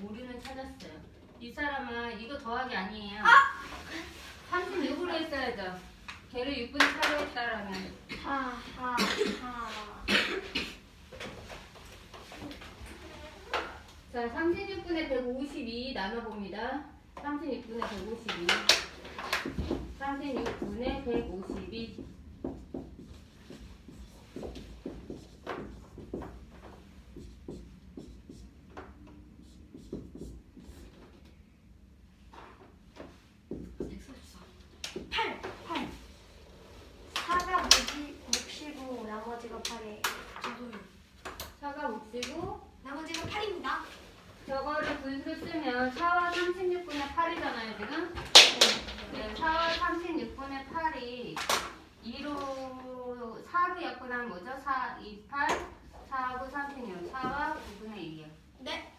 S1: 오류는 찾았어요. 이 사람은 이거 더하기 아니에요. 36으로 했어야죠. 걔를 6분의 8로 했다라면.
S3: 하하하.
S1: 자, 36분의 152 나눠봅니다. 36분의 152. 36분의 152.
S2: 엑스사.
S3: 8. 4가 몫이고 나머지가 8이에요.
S2: 저도요.
S1: 4가 몫이고
S3: 나머지가 8입니다.
S1: 저거를 분수 쓰면 4와 36분의 8이잖아요, 지금? 네, 4와 36분의 8이 2로 4로 약분하면 뭐죠? 4, 2, 8, 4하고 36, 4와 9분의 2이요.
S3: 네.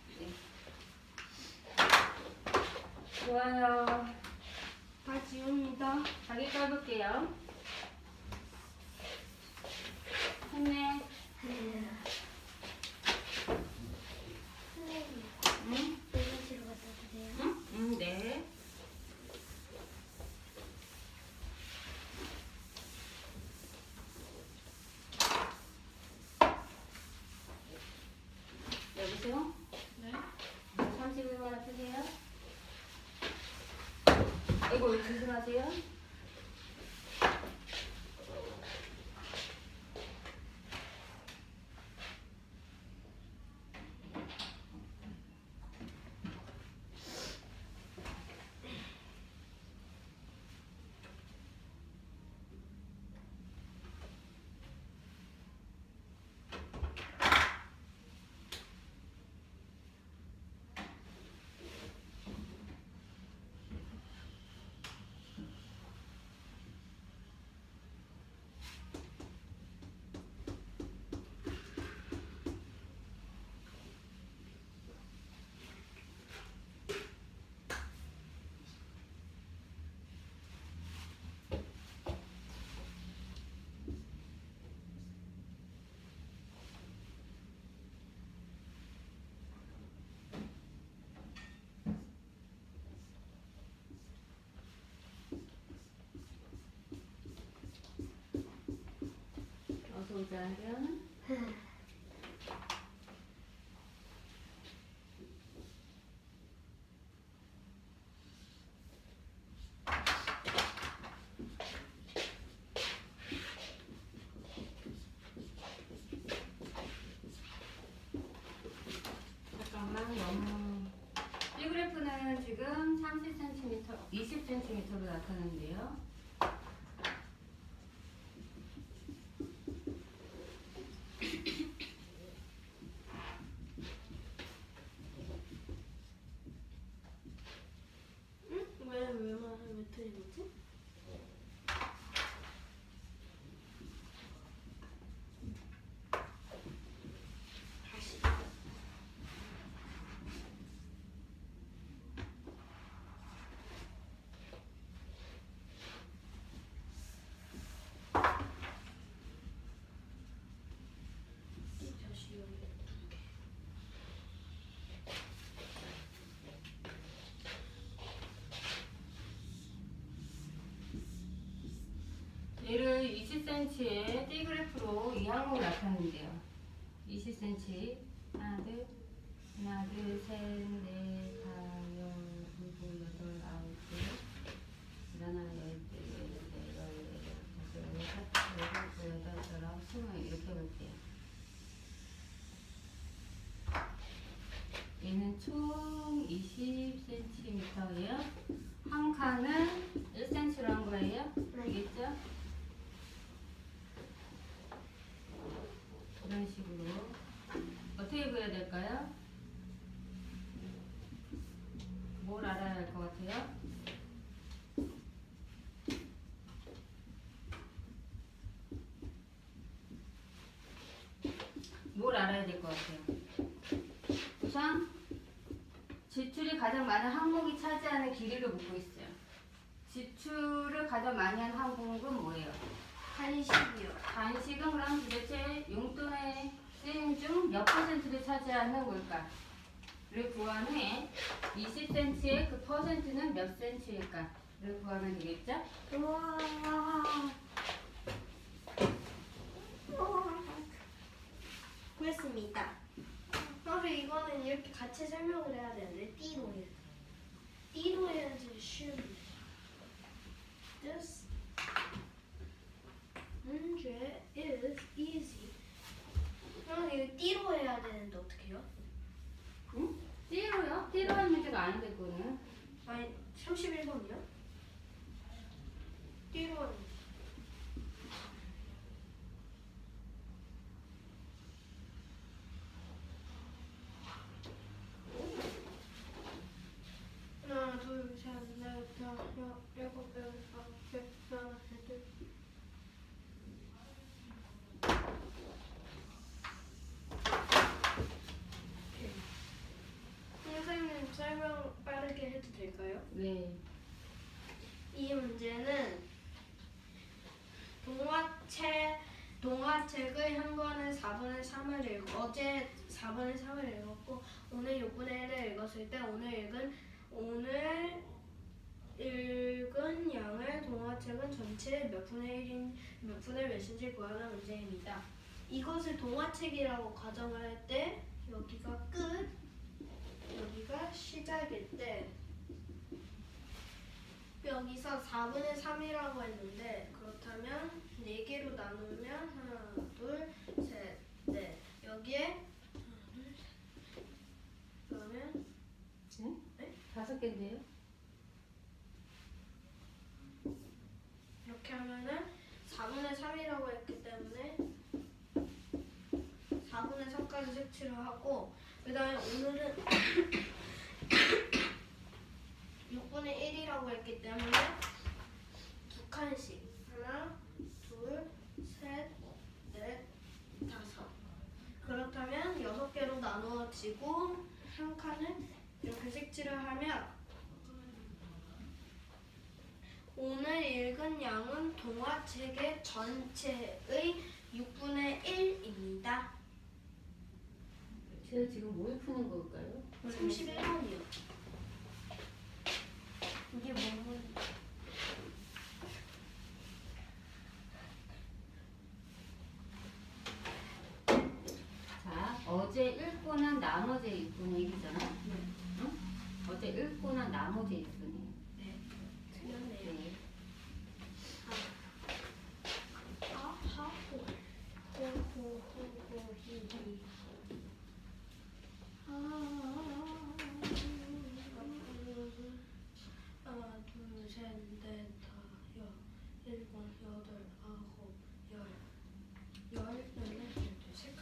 S1: 좋아요.
S3: 다 지웁니다.
S1: 자기 써볼게요. 힘내.
S3: 선생님,
S1: 응?
S3: 내려치러 갖다 주세요.
S1: 응? 응, 네. 여보세요?
S2: 네.
S1: 31번 쓰세요. 이거 왜 조심하세요? 어서 오자면. 잠깐만, 너무. 이 그래프는 지금 30cm, 20cm로 나타나는데요.
S2: 응? 왜 틀린 거지? 다시. 다시 여기 두 개.
S1: 얘를 20cm의 띠 그래프로 이 항목을 나타낸대요. 20cm. 하나, 둘, 셋, 넷, 다, 열, 일곱, 여덟, 아홉, 열, 하나, 열, 둘, 열, 넷, 열, 여덟, 다섯, 여섯, 일곱, 여덟, 열아홉, 스물 이렇게 볼게요. 총 20cm예요. 한 칸은 1cm로 한 거예요. 알겠죠? 이런 식으로 어떻게 그려야 될까요? 뭘 알아야 할 것 같아요? 뭘 알아야 될 것 같아요? 우선 지출이 가장 많은 항목이 차지하는 길이를 묻고 있어요. 지출을 가장 많이 한 항목은 뭐예요?
S3: 간식이요.
S1: 간식은 그럼 도대체 용돈에 쓰임 중 몇 퍼센트를 차지하는 걸까?를 구한 후에 20cm의 그 퍼센트는 몇 cm일까?를 구하면 되겠죠?
S3: 우와. 구했습니다. 그래서 이거는 이렇게 같이 설명을 해야 되는데 띠로 해야 돼. 띠로 해야지 쉬운데. This 문제 is easy. 그럼 이거 띠로 해야 되는데 어떻게 해요?
S1: 응? 띠로요? 띠로 한 문제가 아닌데 그거는.
S3: 아니 31번이요? 띠로 하는 문제. 하나, 둘, 셋, 넷, 다섯, 여섯, 일곱, 여덟, 아홉, 열, 하나, 둘. 선생님 설명 빠르게 해도 될까요?
S1: 네.
S3: 이 문제는 동화책을 한 권은 4분의 3을 읽고 어제 4분의 3을 읽었고 오늘 6분의 1을 읽었을 때 오늘 읽은 양을 동화책은 전체 몇 분의 몇인지 구하는 문제입니다. 이것을 동화책이라고 가정을 할 때 여기가 끝, 여기가 시작일 때 여기서 4분의 3이라고 했는데 그렇다면 4개로 나누면 하나, 둘, 셋, 넷 여기에 하나, 둘, 셋 그러면
S1: 응?
S3: 네?
S1: 5개인데요?
S3: 이렇게 하면은 4분의 3이라고 했기 때문에 4분의 3까지 색칠을 하고 그 다음에 오늘은 6분의 1이라고 했기 때문에 2칸씩 하나, 둘, 셋, 넷, 다섯 그렇다면 6개로 나누어지고 한 칸을 이렇게 색칠을 하면 오늘 읽은 양은 동화책의 전체의 6분의 1입니다.
S1: 제가 지금 뭘 푸는 걸까요?
S3: 31번이요. 이게 뭐고?
S1: 자, 어제 읽고 난 나머지 6분의 1이잖아? 응? 어제 읽고 난 나머지 6분의 1.
S3: 네. 틀렸네요.
S1: 네.
S3: 아하호 호호호호히히 하나 둘셋넷 다 일곱 여덟 아홉 열 열넷 열둘 셋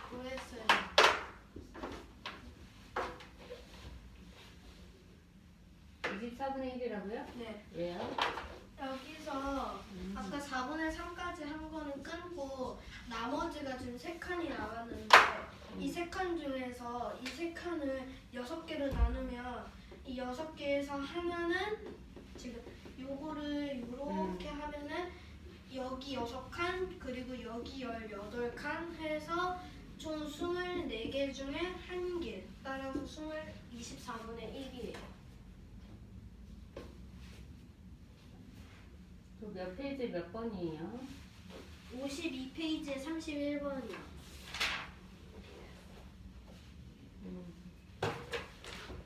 S3: 구했어요.
S1: 24분의 1이라고요?
S3: 네.
S1: 왜요?
S3: 여기서 아까 4분의 3까지 한 거는 끊고 나머지가 지금 3칸이 남았는데 이 3칸 중에서 이 3칸을 6개로 나누면 이 6개에서 하나는 지금 요거를 요렇게 하면은 여기 6칸 그리고 여기 18칸 해서 총 24개 중에 1개 따라서 24분의 1이에요.
S1: 몇 페이지 몇 번이에요?
S2: 52페이지에 31번이요.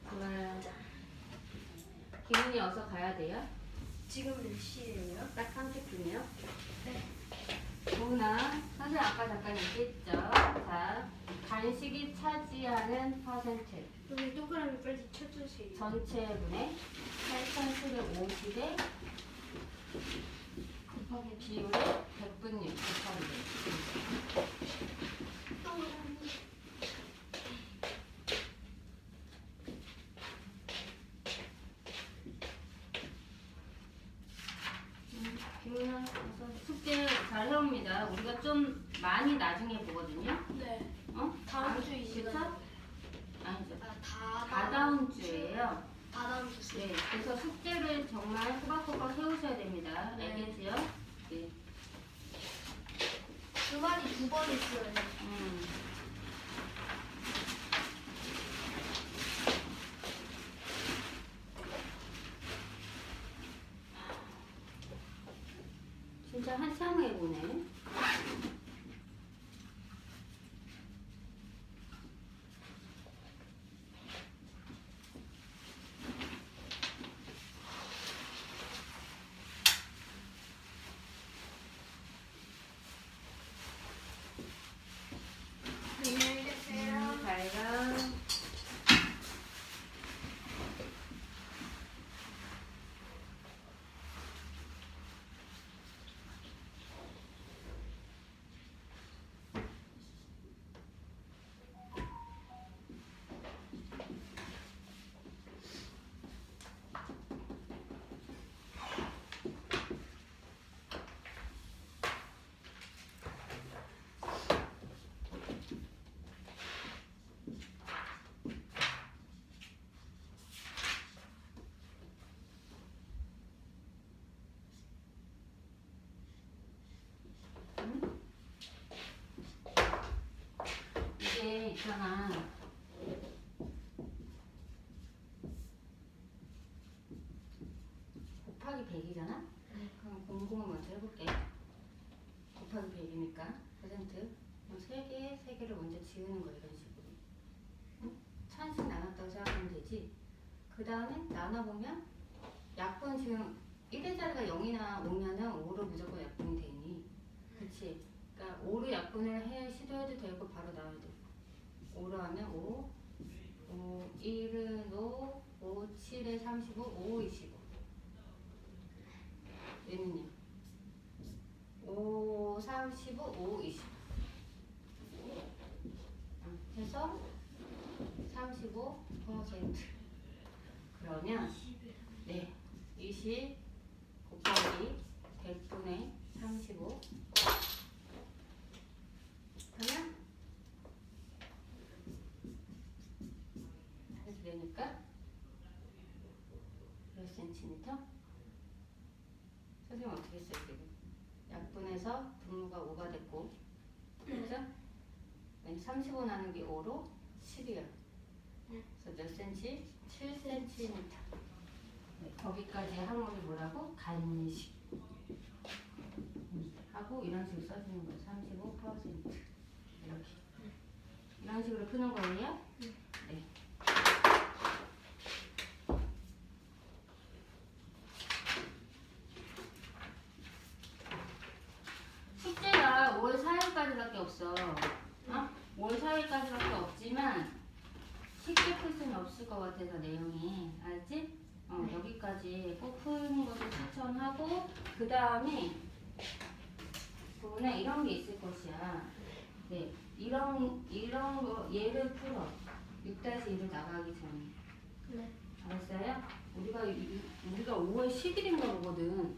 S1: 좋아요. 기분이 어서 가야 돼요?
S2: 지금 몇 시예요?
S1: 딱 30분이요?
S2: 네.
S1: 도훈아, 선생님 아까 잠깐 얘기했죠? 자, 간식이 차지하는 퍼센트.
S2: 여기 동그라미 빨리 쳐주세요.
S1: 전체분의 8,750의
S2: 곱하기
S1: 비율의 100분의 6 곱하기 100.
S2: 동그라미.
S1: 기훈아, 숙제 잘 해옵니다. 우리가 좀 많이 나중에 보거든요.
S2: 네.
S1: 어?
S2: 다음 주 이 시간.
S1: 그쵸? 아니죠.
S2: 다
S1: 다다음 주에요.
S2: 다다음 주.
S1: 네, 그래서 숙제를 정말 꼬박꼬박 해오셔야 됩니다.
S2: 네.
S1: 알겠지요? 네.
S2: 주말이 2번 있어요.
S1: 진짜 한참 해보네.
S2: 안녕히 계세요.
S1: 잘 가. 이게 있잖아. 곱하기 100이잖아? 그럼 공공을 먼저 해볼게. 곱하기 100이니까 퍼센트. 3개를 먼저 지우는 거 이런 식으로. 응? 1000씩 나눴다고 생각하면 되지. 그 다음에 나눠보면 약분 지금 1의 자리가 0이나 오면은 5로 무조건 약분이 되니. 그치? 그러니까 5로 약분을 시도해도 되고 바로 나와야 돼. 5로 하면 5, 1은 5, 7에 35, 5, 25. 얘는요? 5, 35, 5, 25. 해서 35%. 그러면 네, 20 곱하기 100분의 35 하면 이렇게 되니까 몇 센티미터? 선생님 어떻게 했어요 지금? 약분해서 분모가 5가 됐고 그죠? 35 나누기 5로 10이야. 그래서 몇 센치? 7cm. 네, 거기까지 항목이 뭐라고? 간식. 하고 이런 식으로 써주는 거예요. 35% 이렇게. 이런 식으로 푸는 거예요? 네. 숙제가 5월 4일까지밖에 없어. 어? 5월 4일까지밖에 없지만 쉽게 풀 수는 없을 것 같아서 내용이 알지? 여기까지 꼭 푸는 것을 추천하고 그 다음에 부분에 이런 게 있을 것이야. 네, 이런 거 얘를 풀어. 6-1을 나가기 전에.
S2: 네.
S1: 알았어요? 우리가 5월 10일인가 보거든.